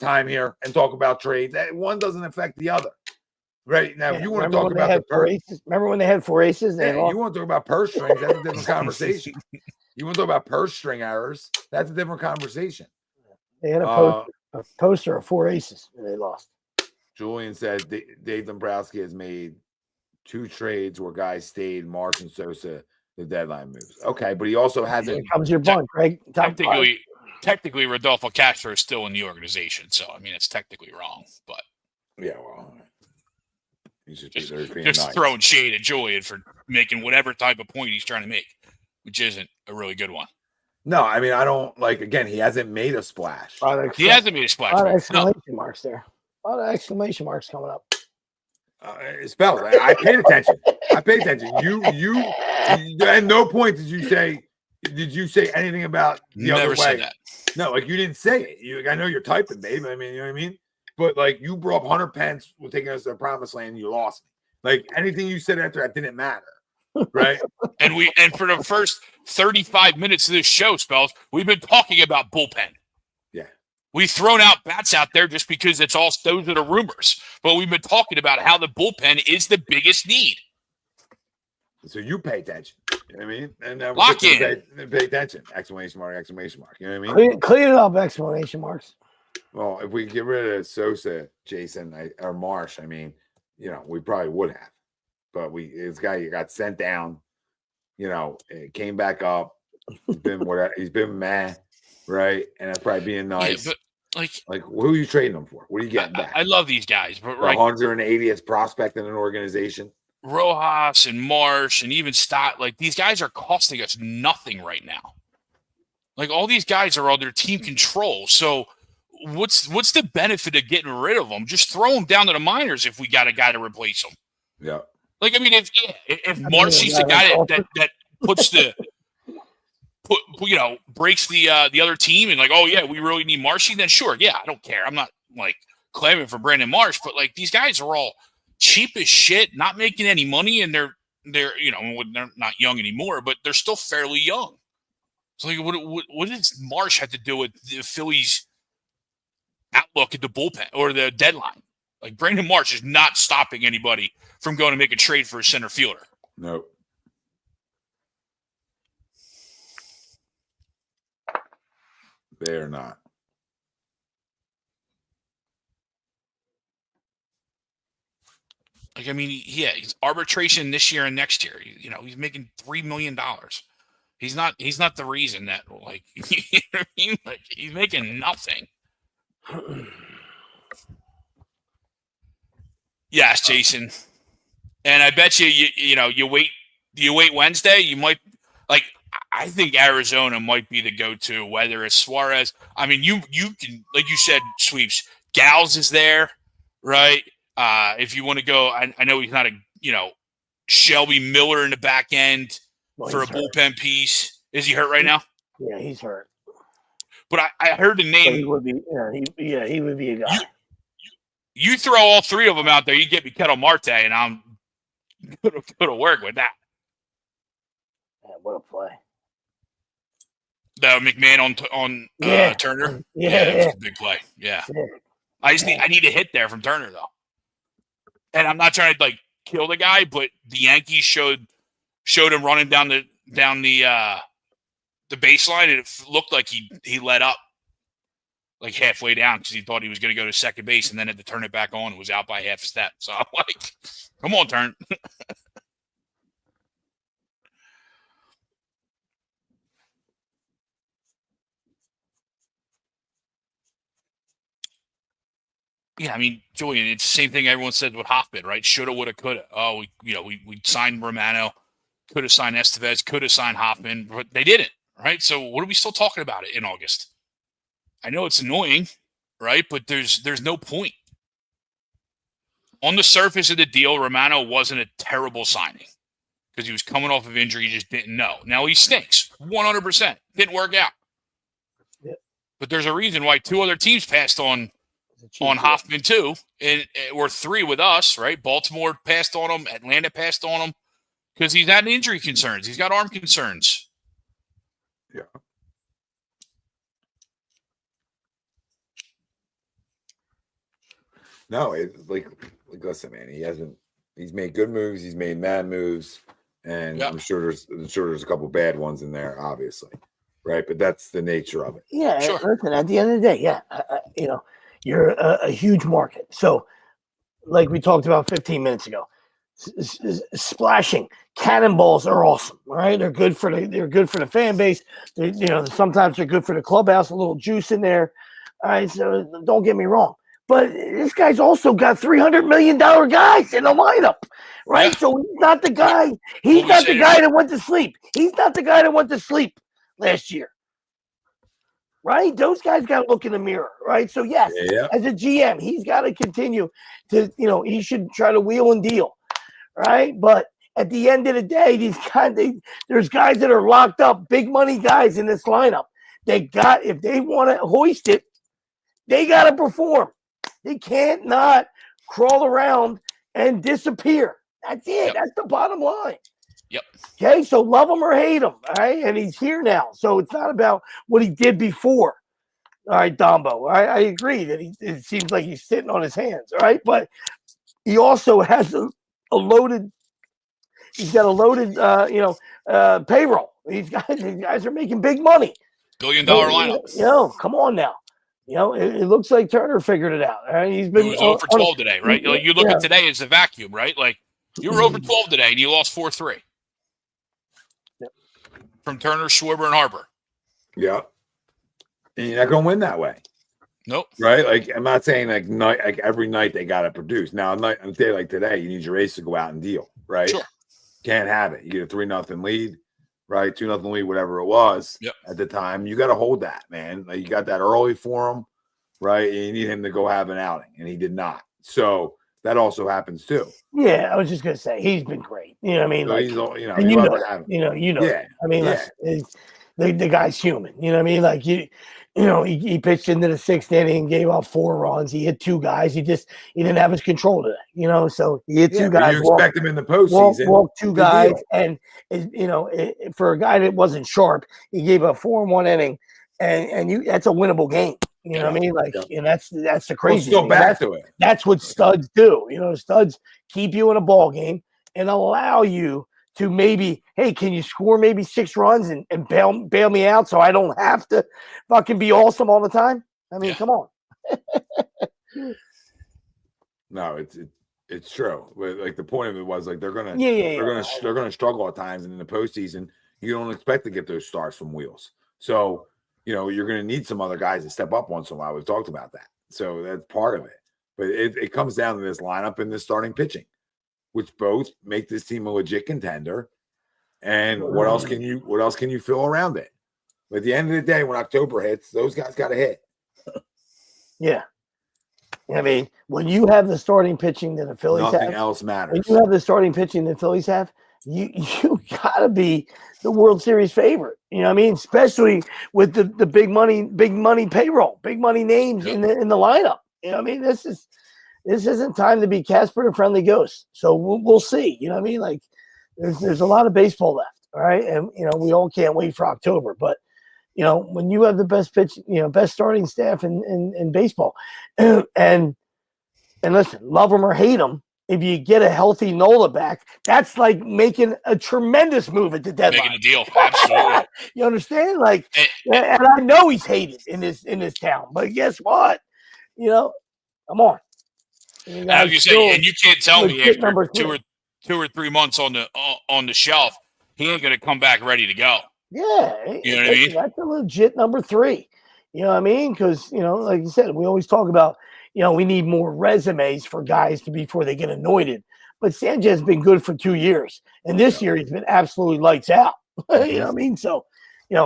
time here and talk about trades. One doesn't affect the other. Right now, you want to talk about the purse. Remember when they had 4 aces? You want to talk about purse strings? That's a different conversation. You want to talk about purse string errors? That's a different conversation. They had a poster of 4 aces and they lost. Julian says Dave Dombrowski has made 2 trades where guys stayed Marsh and Sosa the deadline moves. Okay, but he also hasn't. Here comes your bunt, Greg. Technically, Rodolfo Castro is still in the organization, so I mean it's technically wrong, but yeah, well. He's just nice. Throwing shade at Julian for making whatever type of point he's trying to make, which isn't a really good one. No, I mean, I don't again, he hasn't made a splash. He hasn't made a splash. A lot of exclamation marks there. A lot of exclamation marks coming up. Spells. I paid attention. You at no point did you say anything about the Never other way? said that. No, you didn't say it. I know you're typing, babe. I mean, you know what I mean? But you brought up Hunter Pence with taking us to the promised land, and you lost me. Anything you said after that didn't matter, right? and for the first 35 minutes of this show, Spells, we've been talking about bullpen. Yeah, we've thrown out bats out there just because those are the rumors. But we've been talking about how the bullpen is the biggest need. So you pay attention. You know what I mean? And lock in. Pay attention! Exclamation mark! Exclamation mark! You know what I mean? Clean it up! Exclamation marks. Well, if we get rid of Sosa, Jason, or Marsh, I mean, we probably would have. But this guy got sent down, came back up. He's been mad, right? And that's probably being nice. Yeah, but who are you trading him for? What are you getting back? I love these guys, but 180th prospect in an organization. Rojas and Marsh and even Stott, these guys are costing us nothing right now. All these guys are under team control, so. What's the benefit of getting rid of them? Just throw them down to the minors if we got a guy to replace them. Yeah. If Marcy's the guy that puts breaks the other team and we really need Marcy, then sure, yeah, I don't care. I'm not claiming for Brandon Marsh, but these guys are all cheap as shit, not making any money, and they're not young anymore, but they're still fairly young. So what does Marsh have to do with the Phillies? Outlook at the bullpen or the deadline. Brandon Marsh is not stopping anybody from going to make a trade for a center fielder. No. They're not. He's arbitration this year and next year. He's making $3 million. He's not the reason that you know what I mean? He's making nothing. Yes, Jason. And I bet you wait Wednesday, you might I I think Arizona might be the go-to, whether it's Suarez. I mean, you can, like you said, sweeps. Gals is there, right? If you want to go, I know he's not Shelby Miller in the back end for a bullpen piece. Is he hurt right now? Yeah, he's hurt. But I heard the name. But he would be. He would be a guy. You throw all three of them out there, you get me Kettle Marte, and I'm gonna work with that. Yeah, what a play! The McMahon on Turner. Yeah, it was a big play. Yeah, I need a hit there from Turner though, and I'm not trying to kill the guy, but the Yankees showed him running down the baseline, and it looked like he let up halfway down because he thought he was going to go to second base and then had to turn it back on and was out by half a step. So I'm like, come on, Turn. Yeah, I mean, Julian, it's the same thing everyone said with Hoffman, right? Shoulda, woulda, coulda. Oh, we signed Romano, could have signed Estevez, could have signed Hoffman, but they didn't, right? So what are we still talking about it in August? I know it's annoying, right? But there's no point. On the surface of the deal, Romano wasn't a terrible signing because he was coming off of injury. He just didn't know. Now he stinks, 100%. Didn't work out. Yep. But there's a reason why two other teams passed on Hoffman too, or three with us, right? Baltimore passed on him, Atlanta passed on him because he's had injury concerns. He's got arm concerns. Yeah. No, listen, man. He's made good moves. He's made mad moves, and I'm sure there's a couple bad ones in there, obviously, right? But that's the nature of it. Yeah, sure. Listen, at the end of the day, you're a huge market. So, like we talked about 15 minutes ago, splashing cannonballs are awesome, right? They're good for the fan base. Sometimes they're good for the clubhouse. A little juice in there. All right, so don't get me wrong. But this guy's also got $300 million guys in the lineup, right? Yeah. So he's not the guy. He's not the guy that went to sleep. He's not the guy that went to sleep last year, right? Those guys got to look in the mirror, right? So yes, as a GM, he's got to continue to, he should try to wheel and deal, right? But at the end of the day, there's guys that are locked up, big money guys in this lineup. If they want to hoist it, they got to perform. They can't not crawl around and disappear. That's it. Yep. That's the bottom line. Yep. Okay, so love him or hate him, all right? And he's here now. So it's not about what he did before. All right, Dombo. I agree that it seems like he's sitting on his hands, all right? But he also has a loaded payroll. These guys are making big money. $1 billion lineup. Come on now. It looks like Turner figured it out. Right? He was over 12 today, right? You look at today as a vacuum, right? Like you were over 12 today and you lost 4-3 from Turner, Schwarber, and Harbor. Yeah, and you're not going to win that way. Nope. Right? Like I'm not saying like every night they got to produce. Now, on a day like today, you need your ace to go out and deal. Right? Sure. Can't have it. You get a 3-0 lead. Right, 2-0 lead, whatever it was at the time. You got to hold that, man. Like you got that early for him, right? And you need him to go have an outing, and he did not. So that also happens too. Yeah, I was just gonna say he's been great. You know what I mean? So like, he's, Yeah. I mean, the guy's human. You know what I mean? Like he pitched into the 6th inning and gave up 4 runs. He hit 2 guys. He didn't have his control today. So he hit 2 guys. You expect him in the postseason. Walked 2 guys, and for a guy that wasn't sharp, he gave up 4 in 1 inning, and that's a winnable game. You know what I mean? Like, and that's the crazy thing. That's what studs do. Studs keep you in a ball game and allow you to maybe, hey, can you score maybe 6 runs and bail me out so I don't have to fucking be awesome all the time? I mean, come on. No, it's true. But like the point of it was like they're gonna struggle at times, and in the postseason, you don't expect to get those starts from Wheels. So you're gonna need some other guys to step up once in a while. We've talked about that, so that's part of it. But it comes down to this lineup and this starting pitching, which both make this team a legit contender. And what else can you fill around it? But at the end of the day, when October hits, those guys got to hit. Yeah. I mean, when you have the starting pitching that the Phillies Nothing have, else matters. when you have the starting pitching that the Phillies have, you gotta be the World Series favorite. You know what I mean? Especially with the big money payroll, big money names in the lineup. You know what I mean? This isn't time to be Casper the Friendly Ghost. So we'll see. You know what I mean? Like there's a lot of baseball left. All right. And we all can't wait for October. But when you have the best best starting staff in baseball, and listen, love them or hate them, if you get a healthy Nola back, that's like making a tremendous move at the deadline. Making a deal, absolutely. You understand? Like, and I know he's hated in this town, but guess what? Come on. I was saying, and you can't tell me after two or 3 months on the shelf, he ain't going to come back ready to go. Yeah, you know what I mean. That's a legit number 3. You know what I mean? Because like you said, we always talk about we need more resumes for guys before they get anointed. But Sanchez has been good for 2 years, and this year he's been absolutely lights out. You know what I mean? So,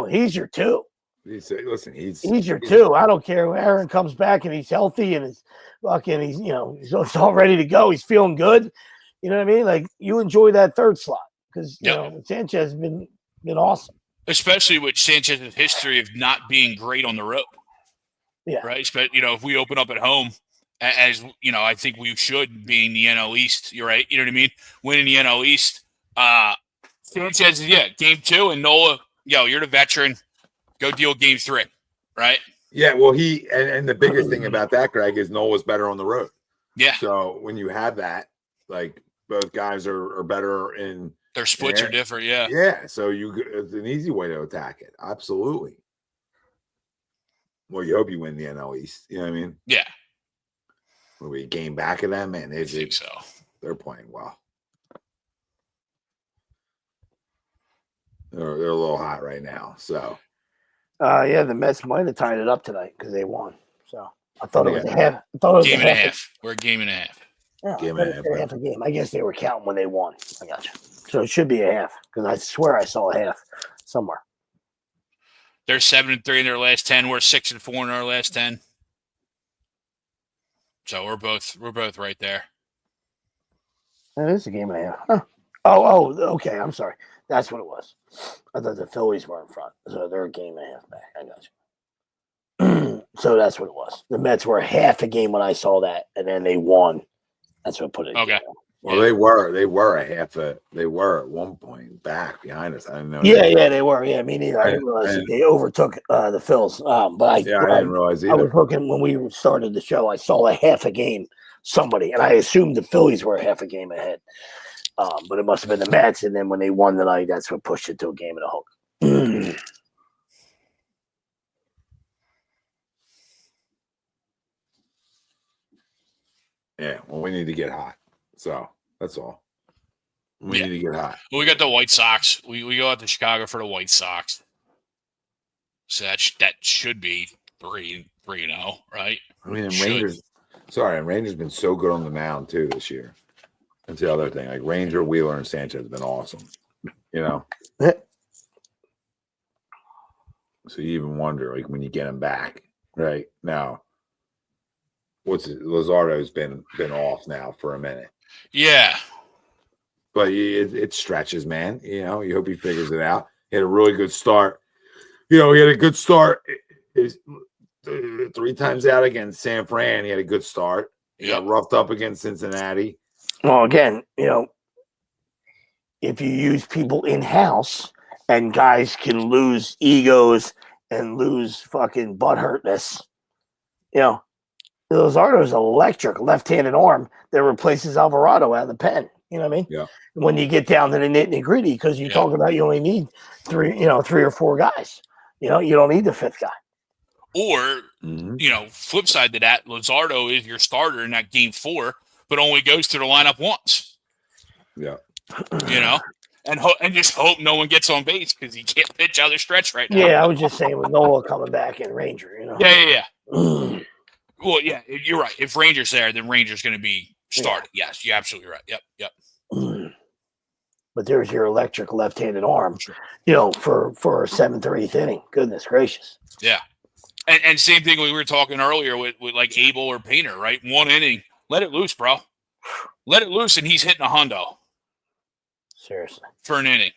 he's your 2. He's your 2. I don't care when Aaron comes back and he's healthy and he's he's all ready to go. He's feeling good. You know what I mean? Like you enjoy that third slot because Sanchez has been awesome. Especially with Sanchez's history of not being great on the road. Yeah. Right. But if we open up at home, as I think we should, being the NL East. You're right. You know what I mean? Winning the NL East. Sanchez is game 2, and Nola. You're the veteran. Go deal game 3. Right. Yeah. Well, and the bigger thing about that, Greg, is Nola's better on the road. Yeah. So when you have that, like both guys are better in. Their splits are different, yeah. Yeah, so it's an easy way to attack it. Absolutely. Well, you hope you win the NL East. You know what I mean? Yeah. Will we game back of them? Man, I think so. They're playing well. They're a little hot right now. So. Yeah, the Mets might have tied it up tonight because they won. So I thought it was a half. I thought it was game and a half. We're a game and a half. Yeah, half a game. I guess they were counting when they won. I got you. So it should be a half because I swear I saw a half somewhere. They're 7-3 in their last 10. We're 6-4 in our last 10. So we're both right there. It is a game and a half. Huh. Oh, okay. I'm sorry. That's what it was. I thought the Phillies were in front, so they're a game and a half back. I got you. So that's what it was. The Mets were half a game when I saw that, and then they won. That's what put it. Okay. Well, they were they were at one point back behind us. I didn't know. Yeah, they were. Yeah, me neither. I didn't realize that they overtook the Phils. But I didn't realize either. I was looking when we started the show. I saw a half a game somebody, and I assumed the Phillies were a half a game ahead. But it must have been the Mets, and then when they won tonight, that's what pushed it to a game and a half. Yeah, well, we need to get hot. So that's all. We need to get hot. Well, we got the White Sox. We go out to Chicago for the White Sox. So that should be 3-0, right? I mean, Rangers been so good on the mound too this year. That's the other thing. Like Ranger, Wheeler, and Sanchez have been awesome. So you even wonder, like, when you get them back, right? Now, Luzardo's been off now for a minute. Yeah. But it stretches, man. You hope he figures it out. He had a really good start. He had a good start. 3 times out against San Fran, he had a good start. He got roughed up against Cincinnati. Well, again, if you use people in-house and guys can lose egos and lose fucking butthurtness, Luzardo's electric left-handed arm that replaces Alvarado out of the pen. You know what I mean? Yeah. When you get down to the nitty-gritty, because you talk about you only need 3 or 4 guys. You don't need the 5th guy. Or, flip side to that, Luzardo is your starter in that game 4, but only goes to the lineup once. Yeah. And just hope no one gets on base because he can't pitch out of stretch right now. Yeah, I was just saying with Nola coming back and Ranger, Yeah. Well, yeah, you're right. If Ranger's there, then Ranger's going to be started. Yes, you're absolutely right. Yep. but there's your electric left-handed arm, you know, for a 7th or 8th inning. Goodness gracious. Yeah. And same thing we were talking earlier with like Abel or Painter, right? 1 inning, let it loose, bro. Let it loose, and he's hitting a hundo. Seriously. For an inning.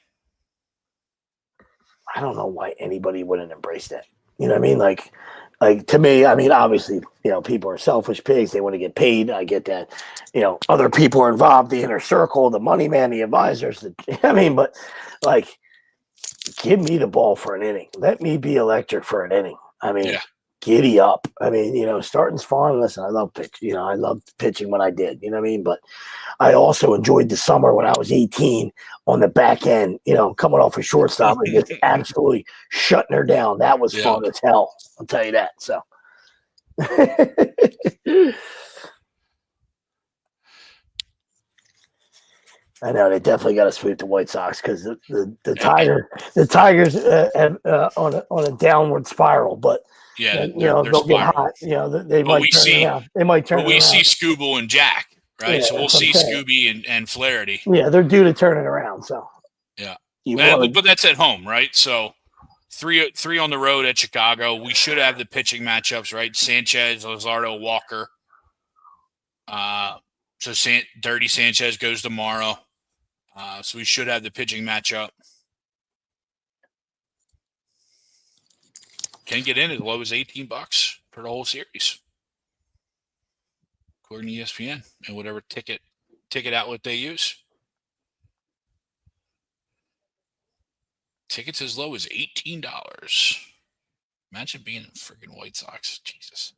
I don't know why anybody wouldn't embrace that. You know what I mean? Like to me, I mean, obviously, you know, people are selfish pigs. They want to get paid. I get that. You know, other people are involved, the inner circle, the money man, the advisors. I mean, but like, give me the ball for an inning. Let me be electric for an inning. I mean, giddy up. I mean, you know, starting's fun. Listen, I love pitch. You know, I loved pitching when I did. You know what I mean? But I also enjoyed the summer when I was 18 on the back end, you know, coming off a shortstop and just absolutely shutting her down. That was fun as hell. I'll tell you that. So. I know they definitely got to sweep the White Sox because the Tigers on a downward spiral, but you know they'll get hot. You know they might turn it around. They might turn. We see Scooble and Jack, right? Yeah, so we'll see Scooby and Flaherty. Yeah, they're due to turn it around. So but that's at home, right? So three on the road at Chicago. We should have the pitching matchups, right? Sanchez, Luzardo, Walker. So Dirty Sanchez goes tomorrow. So we should have the pitching matchup. Can get in as low as $18 for the whole series, according to ESPN and whatever ticket outlet they use. Tickets as low as $18. Imagine being a freaking White Sox. Jesus.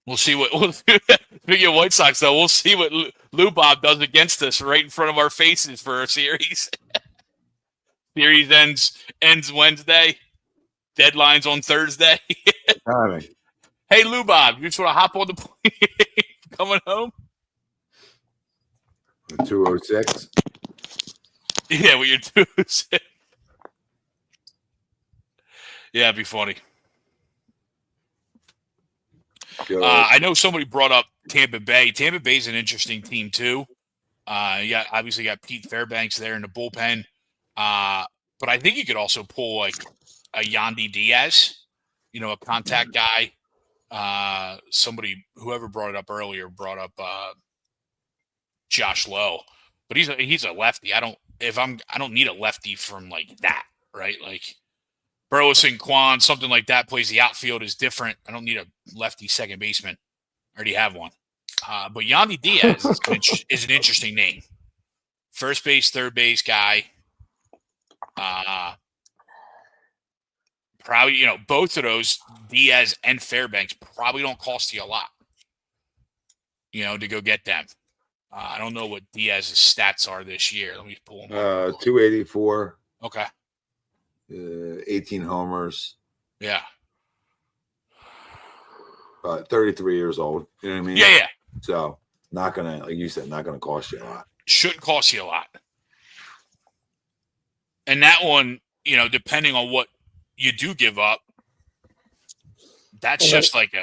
We'll see what speaking of White Sox, though, we'll see what Lou Bob does against us right in front of our faces for our series. Series ends Wednesday. Deadline's on Thursday. Hey, Lou Bob, you just want to hop on the plane coming home? 206. Yeah, with your 206. Yeah, it'd be funny. I know somebody brought up Tampa Bay. Tampa Bay's an interesting team too. Obviously got Pete Fairbanks there in the bullpen. But I think you could also pull like a Yandy Diaz, you know, a contact guy. Whoever brought it up earlier brought up Josh Lowe, but he's a lefty. I don't need a lefty from like that, right? Like Burleson, Kwan, something like that plays the outfield is different. I don't need a lefty second baseman. I already have one. But Yandy Diaz is an interesting name. First base, third base guy. Probably, you know, both of those, Diaz and Fairbanks, probably don't cost you a lot, you know, to go get them. I don't know what Diaz's stats are this year. Let me pull them up. 284. Okay. 18 homers. Yeah. 33 years old. You know what I mean? Yeah. So not gonna, like you said, not gonna cost you a lot. Shouldn't cost you a lot. And that one, you know, depending on what you do give up, that's just like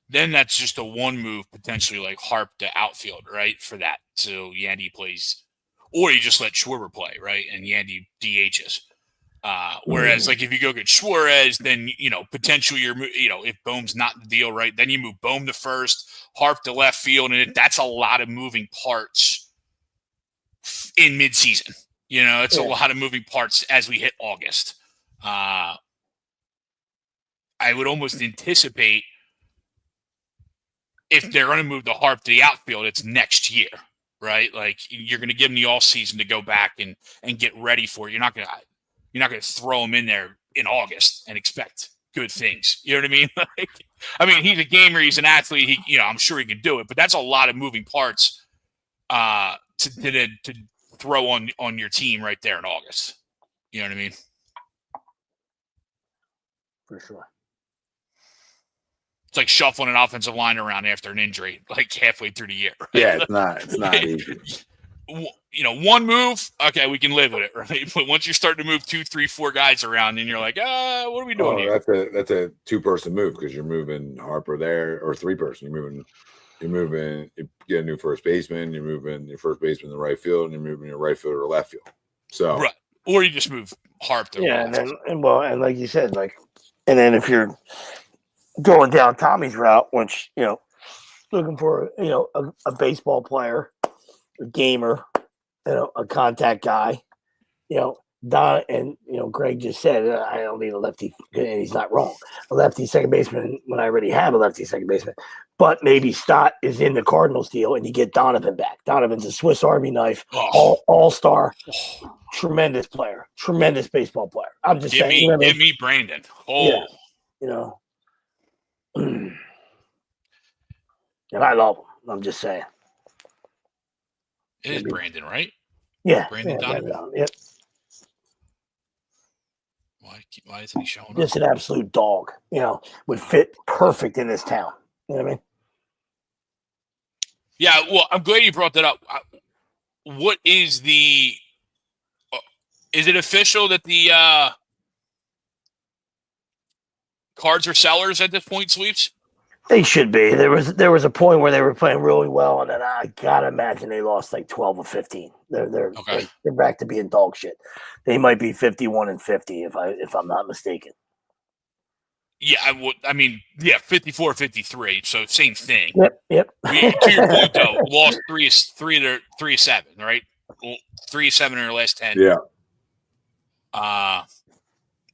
that's just a one move potentially like Harp to outfield, right? For that. So Yandy plays, or you just let Schwarber play, right? And Yandy DHs. Whereas like if you go get Suarez, then, you know, potentially if Bohm's not the deal, right? Then you move Bohm to first, Harp to left field. And that's a lot of moving parts in midseason. You know, it's a lot of moving parts as we hit August. I would almost anticipate if they're going to move the Harp to the outfield, it's next year, right? Like you're going to give them the all season to go back and get ready for it. You're not going to throw him in there in August and expect good things. You know what I mean? Like, he's a gamer. He's an athlete. I'm sure he can do it, but that's a lot of moving parts to throw on your team right there in August. You know what I mean? For sure. It's like shuffling an offensive line around after an injury, like halfway through the year. Right? Yeah, it's not easy. One move, okay, we can live with it, right? But once you start to move 2, 3, 4 guys around, then you're like, what are we doing here? That's a 2-person move because you're moving Harper there, or 3-person. You're moving You're moving, you get a new first baseman, you're moving your first baseman to right field, and you're moving your right fielder to left field. So Right. Or you just move Harp to Yeah, left. and like you said, and then if you're going down Tommy's route, which looking for a baseball player, a gamer, a contact guy, Don and Greg just said I don't need a lefty, and he's not wrong. A lefty second baseman when I already have a lefty second baseman, but maybe Stott is in the Cardinals deal, and you get Donovan back. Donovan's a Swiss Army knife, all-star, tremendous player, tremendous baseball player. I'm just saying, give me Brandon. Yeah, and I love him. I'm just saying. It is Brandon, right? Yeah, Brandon Donovan. Yep. Why isn't he showing up? Just an absolute dog. Would fit perfect in this town. You know what I mean? Yeah. Well, I'm glad you brought that up. What is the? Is it official that the Cards are sellers at this point, Sweeps? They should be. There was a point where they were playing really well, and then I gotta imagine they lost like 12 or 15. They're back to being dog shit. They might be 51-50 if I'm not mistaken. Yeah, I mean, 54-53. So same thing. Yep. To your point though, lost three of 7, right? 3 of 7 in their last 10. Yeah.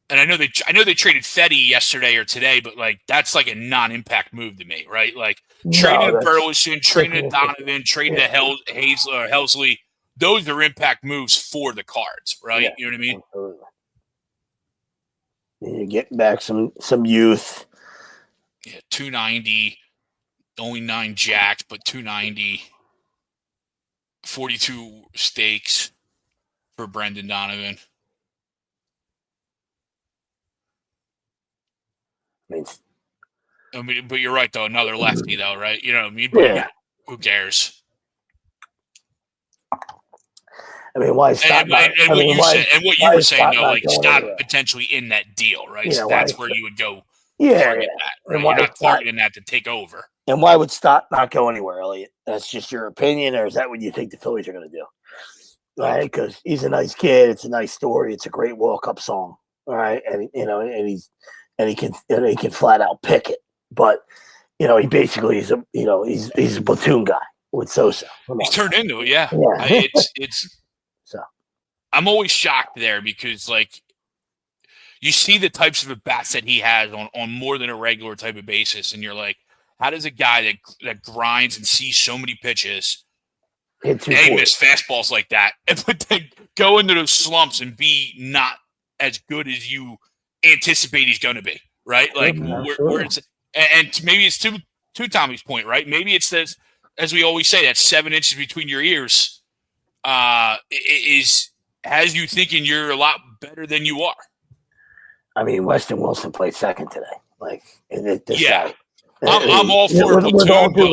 And I know they traded Fetty yesterday or today, but that's like a non-impact move to me, right? Like trading Burleson, trading Donovan, trading to Helsley. Those are impact moves for the Cards, right? Yeah, you know what I mean? Absolutely. You get back some youth. Yeah, 290, only 9 jacks, but 290, 42 stakes for Brendan Donovan. I mean, but you're right though. Another lefty though, right? You know what I mean? But Yeah. Who cares? I mean, why stop? What you were saying though, like Stott potentially in that deal, right? So that's where you would go target that, right? You're not targeting that to take over. And why would Stott not go anywhere, Elliot? That's just your opinion, or is that what you think the Phillies are going to do? Right? Because he's a nice kid. It's a nice story. It's a great walk-up song. All right, and he can flat out pick it. But he basically is he's a platoon guy with Sosa. He's turned into it, yeah. It's so. I'm always shocked there because you see the types of at-bats that he has on more than a regular type of basis, and you're like, how does a guy that grinds and sees so many pitches miss fastballs like that, but then go into those slumps and be not as good as you anticipate he's going to be, right? Like where it's, and maybe it's to Tommy's point, right? Maybe it's this, as we always say, that 7 inches between your ears has you thinking you're a lot better than you are. I mean, Weston Wilson played second today. Guy. I'm all for a platoon, but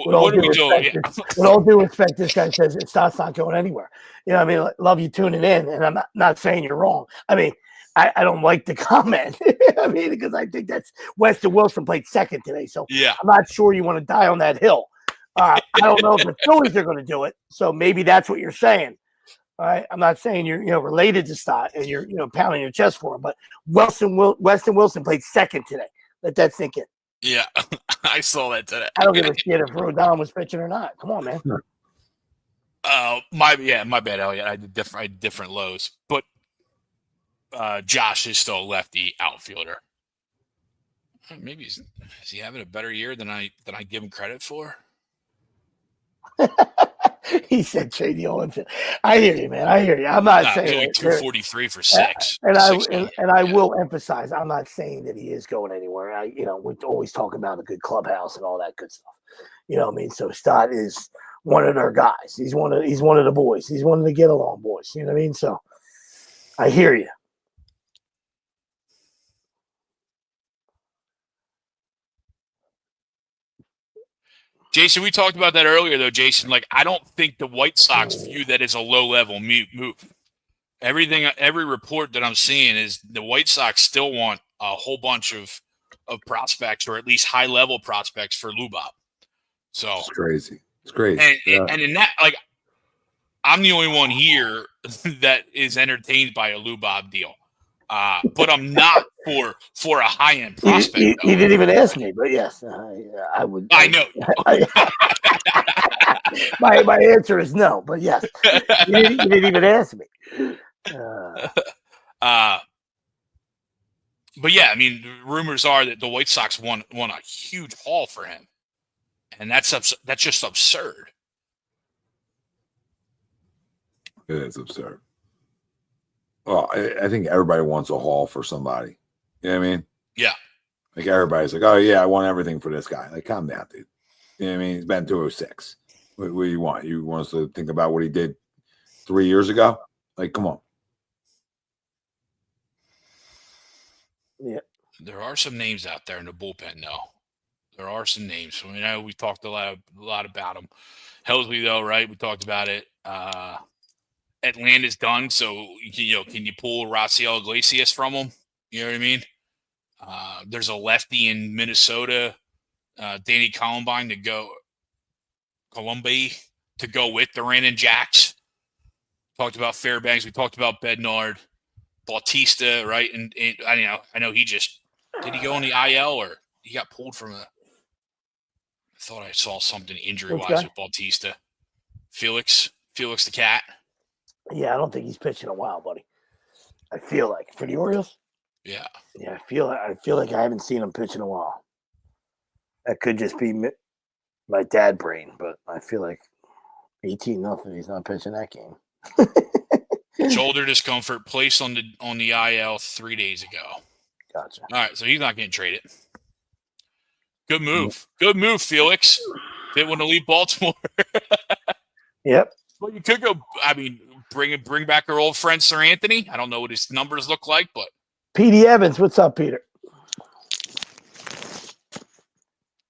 what are we doing? With all due respect, this guy says Stott's not going anywhere. I mean, love you tuning in, and I'm not saying you're wrong. I mean, I don't like the comment. I mean, because I think that's Weston Wilson played second today, so I'm not sure you want to die on that hill. I don't know if the Phillies are going to do it, so maybe that's what you're saying. All right, I'm not saying you're related to Stott and you're pounding your chest for him, but Weston Wilson played second today. Let that sink in. Yeah, I saw that today. I don't give a shit if Rodon was pitching or not. Come on, man. My bad, Elliot. I had different lows, but Josh is still a lefty outfielder. Maybe is he having a better year than I give him credit for? He said trade the old. I hear you, man. I hear you. I'm not saying like 243 for 6. I will emphasize, I'm not saying that he is going anywhere. We're always talking about a good clubhouse and all that good stuff. You know what I mean? So Stott is one of their guys. He's one of the boys. He's one of the get along boys. You know what I mean? So I hear you. Jason, we talked about that earlier, though, Jason. I don't think the White Sox view that as a low-level move. Every report that I'm seeing is the White Sox still want a whole bunch of prospects, or at least high-level prospects for Lubov. So It's crazy. It's crazy. And in that, like, I'm the only one here that is entertained by a Lou Bob deal. But I'm not for a high end prospect. You didn't even ask me, but yes, I would. I know. My answer is no, but yes, you didn't even ask me. But yeah, I mean, rumors are that the White Sox won a huge haul for him, and that's just absurd. It is absurd. Well, I think everybody wants a haul for somebody. You know what I mean? Yeah. Like everybody's like, oh yeah, I want everything for this guy. Like, calm down, dude. You know what I mean? He's been 206. What do you want? You want us to think about what he did 3 years ago? Like, come on. Yeah. There are some names out there in the bullpen, though. There are some names. I mean, we talked a lot about them. Helsley, though, right? We talked about it. Atlanta's done, so can you pull Raciel Iglesias from them? You know what I mean? There's a lefty in Minnesota, Danny Columbine to go with Duran and Jax. Talked about Fairbanks. We talked about Bednard, Bautista, right? And I know he just did he go on the IL or he got pulled from I thought I saw something injury-wise with Bautista. Felix the Cat. Yeah, I don't think he's pitching a while, buddy. I feel like for the Orioles. Yeah. Yeah, I feel like I haven't seen him pitch in a while. That could just be my dad brain, but I feel like 18-0. He's not pitching that game. Shoulder discomfort, placed on the IL 3 days ago. Gotcha. All right, so he's not getting traded. Good move. Good move, Felix. Didn't want to leave Baltimore. Yep. Well, you could go. I mean, bring back our old friend Sir Anthony. I don't know what his numbers look like, but Petey Evans, what's up, Peter?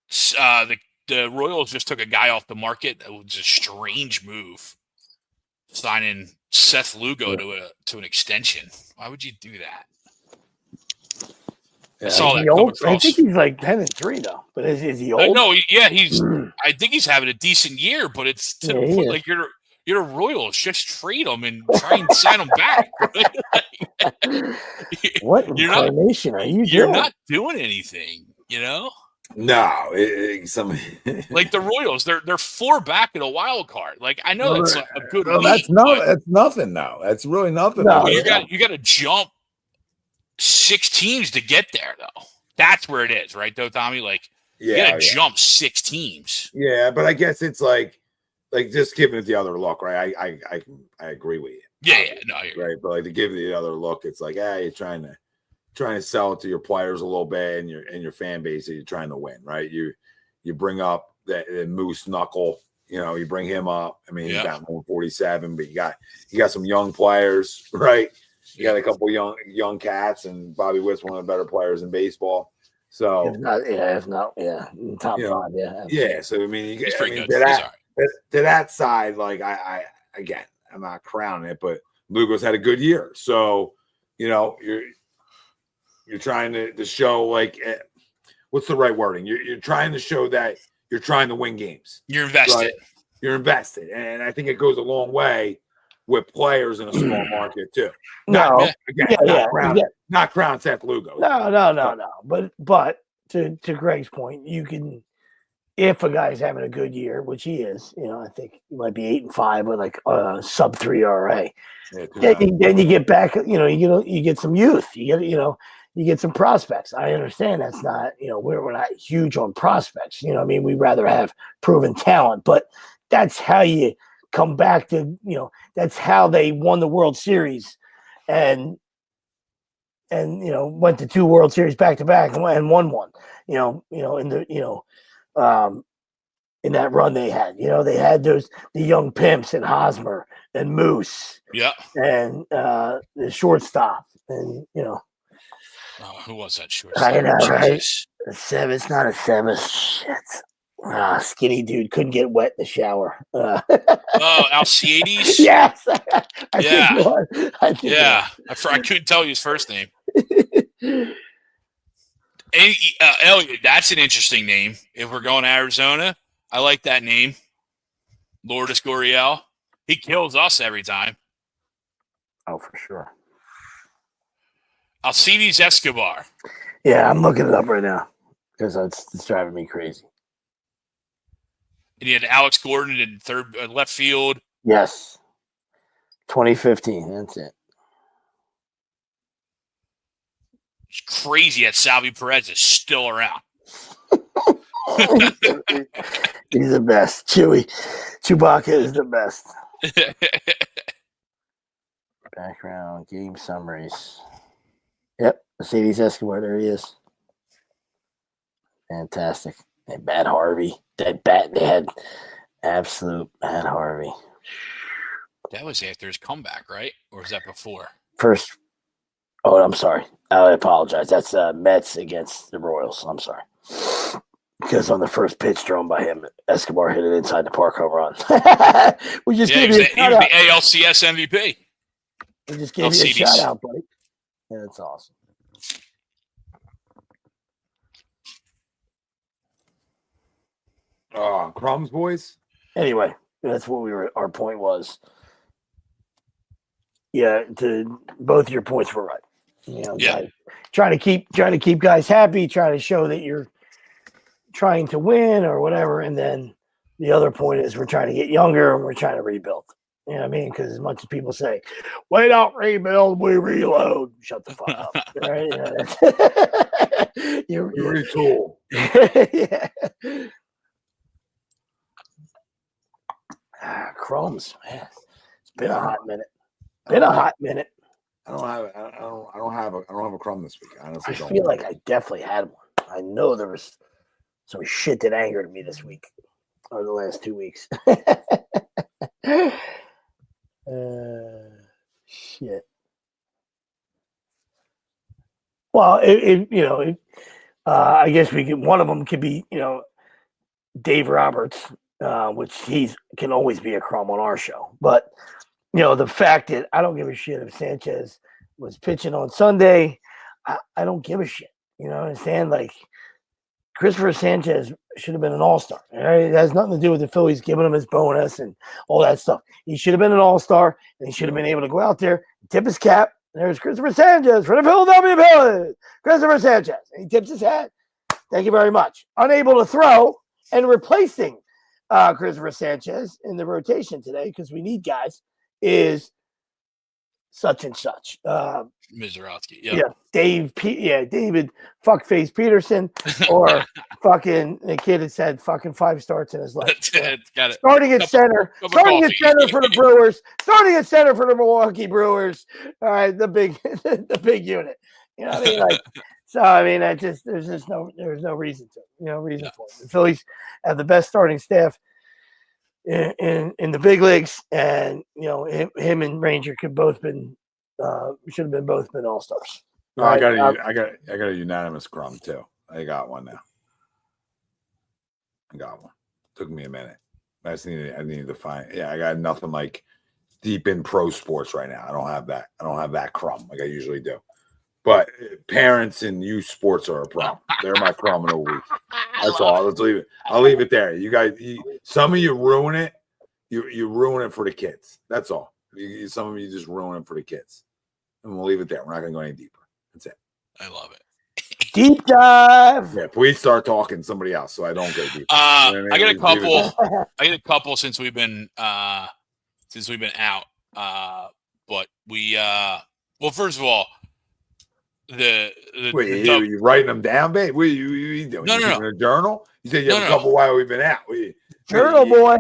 The Royals just took a guy off the market. That was a strange move, signing Seth Lugo to an extension. Why would you do that? Yeah. I saw that. I think he's like 10-3 though. But is he old? No, yeah, he's. I think he's having a decent year, but it's to the point like you're the Royals. Just trade him and try and sign him back. What incarnation are you doing? You're not doing anything, you know. No, like the Royals, they're 4 back in a wild card. Like I know that's a good. No, lead, that's nothing. No, that's really nothing. No, you got to jump 6 teams to get there, though. That's where it is, right? Though, Tommy, like you got to jump 6 teams. Yeah, but I guess it's like just giving it the other look, right? I agree with you. Yeah, no, right. But like to give it the other look, it's like, you're trying to sell it to your players a little bit and your fan base that you're trying to win, right? You bring up that Moose Knuckle, you bring him up. I mean, he's got 147, but you got some young players, right? You got a couple young cats, and Bobby Witt's one of the better players in baseball. So if not, top 5, yeah. So I mean, he's pretty good. To that side, like I again, I'm not crowning it, but Lugo's had a good year. So you're trying to show like what's the right wording? You're trying to show that you're trying to win games. You're invested. Right? You're invested, and I think it goes a long way with players in a small market too. Not crown Seth Lugo. No. But to Greg's point, you can, if a guy's having a good year, which he is, I think he might be 8-5 with like sub 3 RA. Then you get back, you get some youth. You get some prospects. I understand that's not, we're not huge on prospects. I mean, we'd rather have proven talent, but that's how you come back to, that's how they won the World Series and went to 2 World Series back to back and won one, in that run they had. They had the young pimps and Hosmer and Moose. Yeah. And the shortstop and, who was that shortstop? I know, right? It's not a seven. Shit. Skinny dude couldn't get wet in the shower. Alcides? Yes. I couldn't tell you his first name. Elliot, that's an interesting name. If we're going to Arizona, I like that name. Lourdes Gurriel. He kills us every time. Oh, for sure. Alcides Escobar. Yeah, I'm looking it up right now because it's driving me crazy. And he had Alex Gordon in left field. Yes. 2015. That's it. It's crazy that Salvi Perez is still around. He's the best. Chewbacca is the best. Background, game summaries. Yep, Mercedes Escobar, there he is. Fantastic. And Bat Harvey. That bat they had. Absolute Bat Harvey. That was after his comeback, right? Or was that before? First. Oh, I'm sorry. I apologize. That's Mets against the Royals. I'm sorry. Because on the first pitch thrown by him, Escobar hit it inside the park home run. We just gave you a shout out. He was the ALCS MVP. We just gave you a shout out, buddy. Yeah, that's awesome. Crumbs, boys. Anyway, that's what our point was. Yeah, both your points were right. You know, yeah. Trying to keep guys happy, trying to show that you're trying to win or whatever, and then the other point is we're trying to get younger and we're trying to rebuild. You know what I mean? Because as much as people say, "We don't rebuild, we reload," shut the fuck up. Right? You retool. Yeah. Crumbs, man. It's been a hot minute. I don't have a crumb this week. Honestly, I feel like I definitely had one. I know there was some shit that angered me this week or the last 2 weeks. Shit. Well, I guess one of them could be, Dave Roberts, which can always be a crumb on our show. But, the fact that I don't give a shit if Sanchez was pitching on Sunday, I don't give a shit. You know what I'm saying? Like, Christopher Sanchez should have been an all-star. Right? It has nothing to do with the Phillies giving him his bonus and all that stuff. He should have been an all-star, and he should have been able to go out there, tip his cap. There's Christopher Sanchez for the Philadelphia Phillies. Christopher Sanchez. And he tips his hat. Thank you very much. Unable to throw and replacing Christopher Sanchez in the rotation today because we need guys is such and such. Mizorowski, yeah. David fuckface Peterson, or fucking the kid that said fucking 5 starts in his life. Got it. Starting at center for the Brewers, starting at center for the Milwaukee Brewers. All right, the big unit. You know what I mean? Like, so I mean, there's no reason to, reason for it. The Phillies have the best starting staff in the big leagues, and him and Ranger should have been both been all-stars. No, right? I got a unanimous crumb too. I got one now. I got one. Took me a minute. I needed to find. Yeah, I got nothing like deep in pro sports right now. I don't have that crumb like I usually do. But parents and youth sports are a problem. They're my crumb of the week. That's all. Let's leave it. I'll leave it there. You guys, some of you ruin it. You ruin it for the kids. That's all. Some of you just ruin it for the kids. And we'll leave it there. We're not going to go any deeper. That's it. I love it. Deep dive. Yeah, please start talking to somebody else so I don't go deep. I got a couple. I got a couple since we've been out. But we well, first of all, you writing them down, babe? What are you doing? No. In a journal? You said you have a couple while we've been out. Journal boy.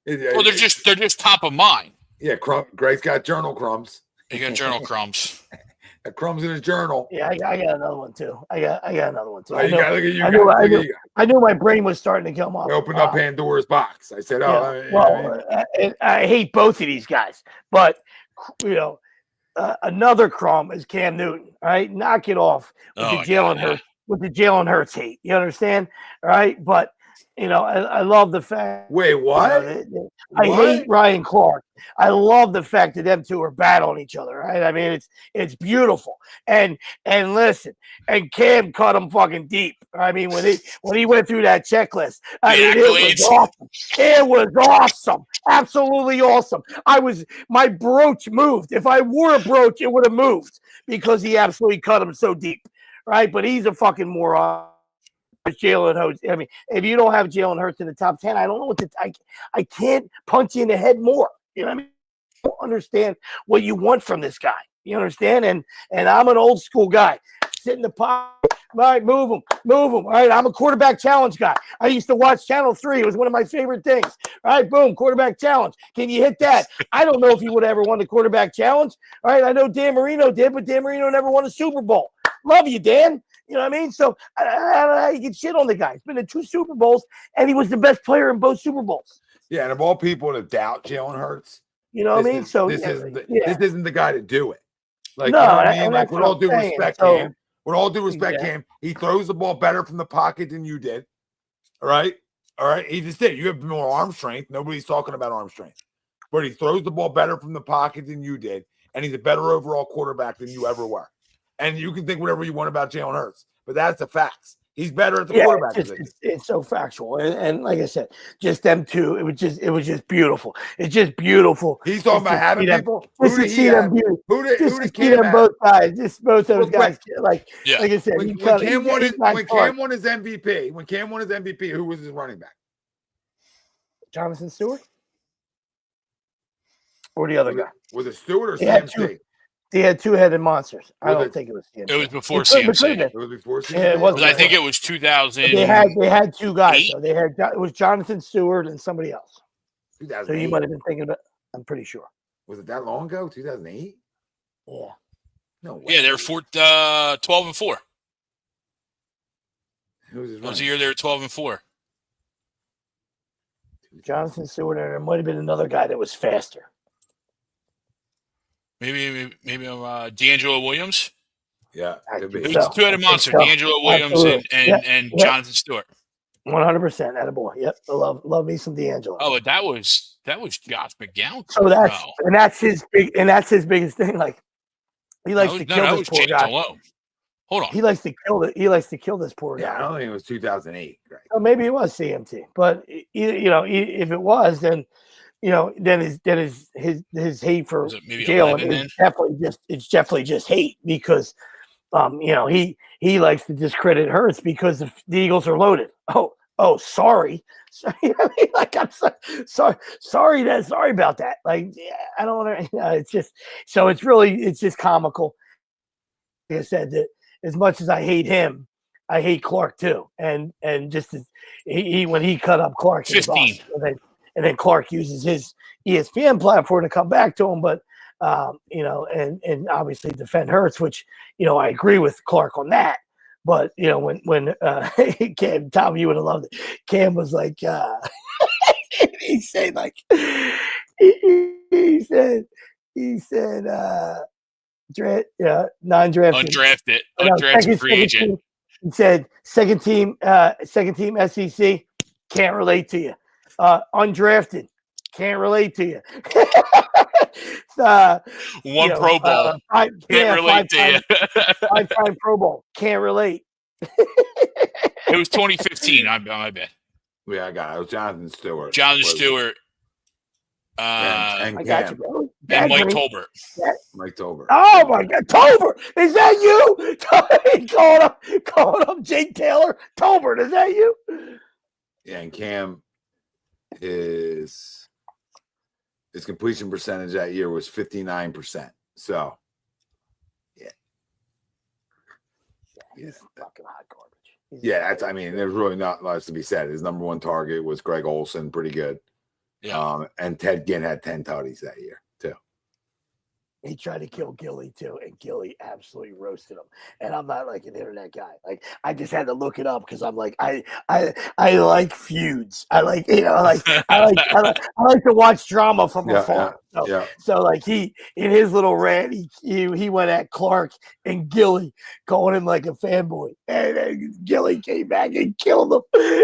Well, they're just top of mind. Yeah, Greg's got journal crumbs. You got journal crumbs. Crumbs in his journal. Yeah, I got another one too. I got another one too. I knew my brain was starting to come up. I opened up Pandora's box. I said, I hate both of these guys, but another crumb is Cam Newton. All right, knock it off with the Jalen Hurts hate. You understand? All right, but I love the fact. Wait, what? I What? hate Ryan Clark. I love the fact that them two are battling each other. Right? I mean, it's beautiful. And listen, and Cam cut him fucking deep. I mean, when he went through that checklist, I mean, it was awesome. It was awesome. Absolutely awesome. My brooch moved. If I wore a brooch, it would have moved because he absolutely cut him so deep. Right? But he's a fucking moron. Jalen Hurts. I mean, if you don't have Jalen Hurts in the top 10, I don't know what to. I can't punch you in the head more. You know what I mean? I don't understand what you want from this guy. You understand? And I'm an old school guy. Sit in the pocket. All right, move him. All right, I'm a quarterback challenge guy. I used to watch Channel 3. It was one of my favorite things. All right, boom, quarterback challenge. Can you hit that? I don't know if he would ever won the quarterback challenge. All right, I know Dan Marino did, but Dan Marino never won a Super Bowl. Love you, Dan. You know what I mean? So I don't know how you can shit on the guy. He's been in 2 Super Bowls, and he was the best player in both Super Bowls. Yeah, and of all people to doubt Jalen Hurts, you know what I mean? So this isn't the guy to do it. Like, no, you know what I mean? Like, with all due saying. respect, Cam. With all due respect, Cam, he throws the ball better from the pocket than you did. All right? He just did. You have more arm strength. Nobody's talking about arm strength. But he throws the ball better from the pocket than you did, and he's a better overall quarterback than you ever were. And you can think whatever you want about Jalen Hurts, but that's the facts. He's better at the quarterback position. It's so factual, and like I said, just them two. It was just beautiful. It's just beautiful. He's talking about having people. Who did Cam have? Both guys. Just both those guys. Like I said, when Cam won his MVP, who was his running back? Jonathan Stewart, or the other guy? Was it Stewart or CMC? They had 2-headed monsters. I don't think it was CMC. It was before CMC. It was before CMC. Yeah, it was. I think it was 2000. They had 2 guys. So it was Jonathan Stewart and somebody else. So you might have been thinking about. I'm pretty sure. Was it that long ago? 2008? Yeah. No way. Yeah, they were 12-4. Who was his That was the year they were 12-4. Jonathan Stewart, and there might have been another guy that was faster. Maybe D'Angelo Williams. Yeah, it was a 2-headed monster. D'Angelo Williams and Jonathan Stewart. 100%. Attaboy. Yep, I love me some D'Angelo. Oh, but that was Josh McGowan. So that's his biggest thing. Like he likes to kill this poor guy. Hold on. He likes to kill this poor guy. Yeah, I don't think it was 2008. Right? Well, maybe it was CMT, but if it was, then. Then his hate for Jalen is definitely just hate because, he likes to discredit Hurts because the Eagles are loaded. Oh, sorry. I'm sorry about that. Like, I don't want to. It's just so it's just comical. Like I said, that as much as I hate him, I hate Clark too, and just when he cut up Clark, 15. And then Clark uses his ESPN platform to come back to him, but and obviously defend Hurts, which I agree with Clark on that. But when Cam, Tom, you would have loved it. Cam was like, he said he said non-drafted, undrafted free agent. He said second team SEC, can't relate to you. Undrafted, can't relate to you. One Pro Bowl, can't relate to you. 5-time Pro Bowl, can't relate. It was 2015. My bad. Yeah, I got it. It was Jonathan Stewart. And Cam. got you, bro. And Mike Tolbert. Mike Tolbert. Oh my God, Tolbert! Is that you? calling up Jake Taylor. Tolbert, is that you? Yeah, and Cam. His completion percentage that year was 59%. So, yeah, he's fucking hot garbage. There's really not much to be said. His number 1 target was Greg Olsen, pretty good. Yeah, and Ted Ginn had 10 tutties that year too. He tried to kill Gilly too, and Gilly absolutely roasted him. And I'm not like an internet guy. Like I just had to look it up because I'm like I like feuds. I like I like to watch drama from afar. So like he in his little rant, he went at Clark and Gilly, calling him like a fanboy, and Gilly came back and killed him.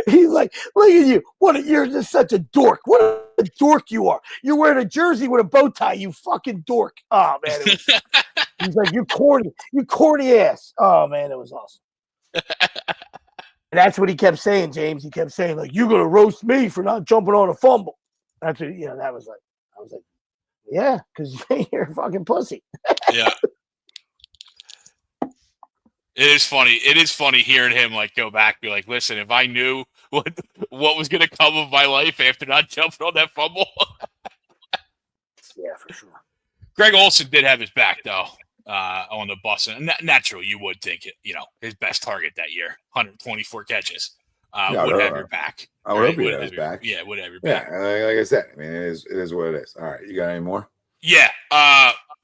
He's like, "Look at you! You're just such a dork. What a dork you are! You're wearing a jersey with a bow tie. You fucking dork!" Oh man, he's like, "You corny ass." Oh man, it was awesome. And that's what he kept saying, James. He kept saying like, "You're gonna roast me for not jumping on a fumble." That's what that was like. I was like, yeah, because you're a fucking pussy. Yeah. It is funny. It is funny hearing him like go back, be like, "Listen, if I knew what was going to come of my life after not jumping on that fumble." Yeah, for sure. Greg Olson did have his back though on the bus, and naturally, you would think it. His best target that year, 124 catches, would have your back. I would hope he would have his back. Yeah, would have your back. Yeah, like I said, I mean, it is what it is. All right, you got any more? Yeah.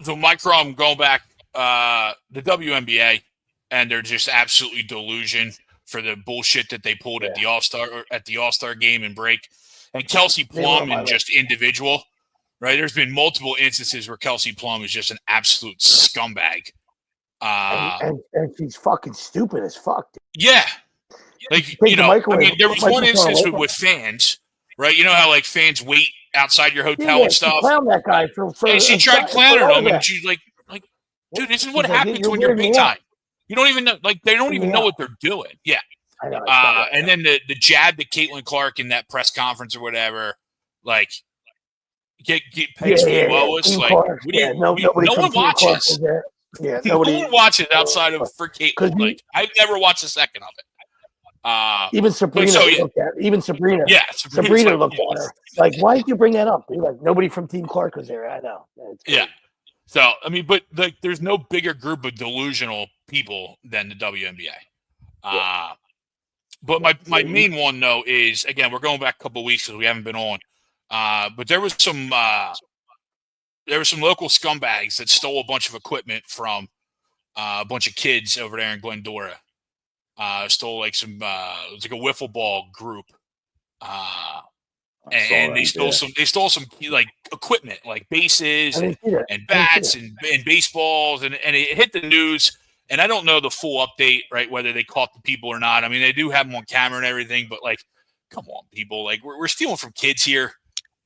So Mike Crum going back, the WNBA. And they're just absolutely delusion for the bullshit that they pulled at the All-Star game and break. And Kelsey Plum and just individual, right? There's been multiple instances where Kelsey Plum is just an absolute scumbag. And she's fucking stupid as fuck. Dude. Yeah. Like, there was one instance with fans, right? You know how like fans wait outside your hotel and stuff? Clown that guy and she tried clowning him, and she's like, dude, this is what happens when you're big time. You don't even know, like, they don't even know what they're doing. Yeah. I know, and then the jab that Caitlin Clark in that press conference or whatever, like, get Peggy Lois. Like, no one watches. Yeah, no one watches outside of for Caitlin. Like, I've never watched a second of it. Even Sabrina looked at her. Even Sabrina. Yeah, Sabrina looked at her. Like, why did you bring that up? Dude? Like, nobody from Team Clark was there. I know. Yeah. So, I mean, but like, there's no bigger group of delusional people than the WNBA. But my main one, though, is, again, we're going back a couple of weeks because we haven't been on. But there was some local scumbags that stole a bunch of equipment from a bunch of kids over there in Glendora. Stole like it was like a wiffle ball group. And they stole some like equipment, like bases and bats and baseballs, and it hit the news. And I don't know the full update, right? Whether they caught the people or not. I mean, they do have them on camera and everything, but like, come on, people! Like, we're stealing from kids here.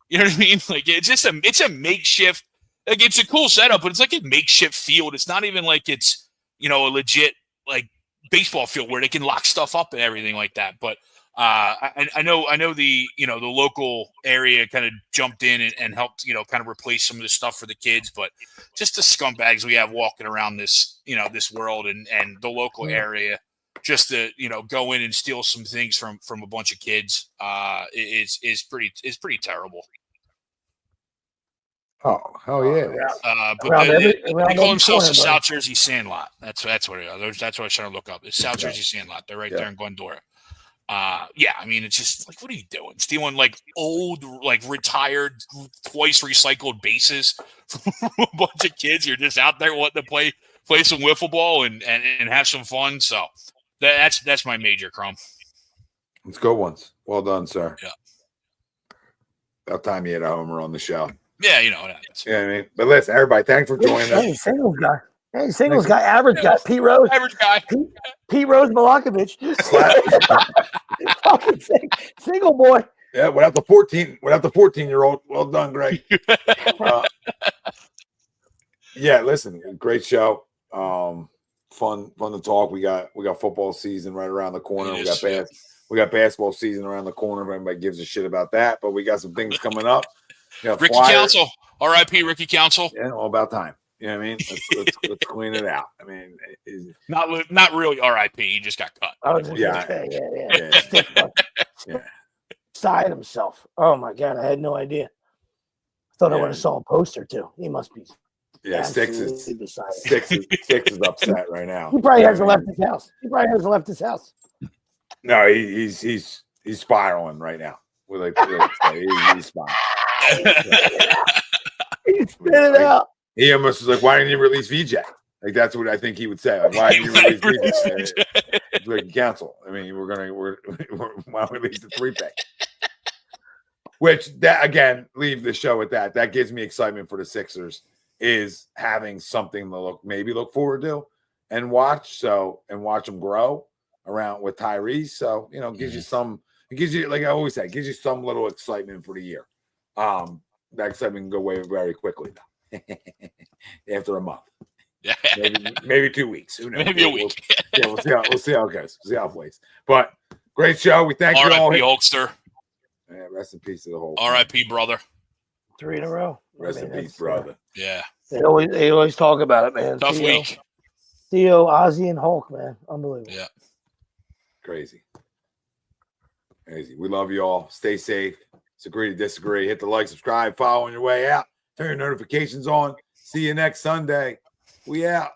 You know what I mean? Like, it's a makeshift. Like, it's a cool setup, but it's like a makeshift field. It's not even like it's a legit like baseball field where they can lock stuff up and everything like that. But I know the the local area kind of jumped in and helped kind of replace some of the stuff for the kids, but just the scumbags we have walking around this this world and the local area, just to go in and steal some things from a bunch of kids is pretty terrible. Oh, hell yeah! But they call themselves the South Jersey Sandlot. That's what it is. That's what I was trying to look up. It's South Jersey Sandlot. They're right there in Glendora. Yeah, I mean, it's just like, what are you doing? Stealing like old, like retired, twice recycled bases from a bunch of kids. You're just out there wanting to play some wiffle ball and have some fun. So that's my major crumb. Let's go once. Well done, sir. Yeah. About time you had a homer on the show. Yeah, what happens. Yeah, I mean, but listen, everybody, thanks for joining us. Hey, singles guy, average guy, Pete Rose. Average guy. Pete Rose Milakovic. Fucking single boy. Yeah, without the 14-year-old. Well done, Greg. Yeah, listen, great show. Fun to talk. We got football season right around the corner. We got basketball season around the corner. If anybody gives a shit about that, but we got some things coming up. Ricky Council, R.I.P. Ricky Council. Yeah, all about time. You know what I mean? Let's clean it out. I mean, not really R.I.P. He just got cut. I was just yeah. Side himself. Oh my god, I had no idea. I thought I would have saw a poster too. He must be. Yeah, Six is upset right now. He probably hasn't left his house. No, he's spiraling right now. He's spiraling. He's spinning out. He almost was like, "Why didn't you release VJ?" Like that's what I think he would say. Like, why didn't you release VJ? Like cancel. I mean, we're why don't we release the 3-pick? Which that again, leave the show with that. That gives me excitement for the Sixers. Is having something to look forward to and watch. So and watch them grow around with Tyrese. So it gives you some. It gives you, like I always say, it gives you some little excitement for the year. That excitement can go away very quickly though. After a month. Maybe 2 weeks. Who knows? Maybe a week. We'll see how it goes. We'll see how it plays. But great show. We thank you all. R.I.P. Hulkster. Yeah, rest in peace to the whole. R.I.P. brother. 3 in a row. Rest in peace, brother. Yeah. They always talk about it, man. Tough week. Theo, Ozzy, and Hulk, man. Unbelievable. Yeah. Crazy. We love you all. Stay safe. Agree to disagree. Hit the like, subscribe, follow on your way out. Turn your notifications on. See you next Sunday. We out.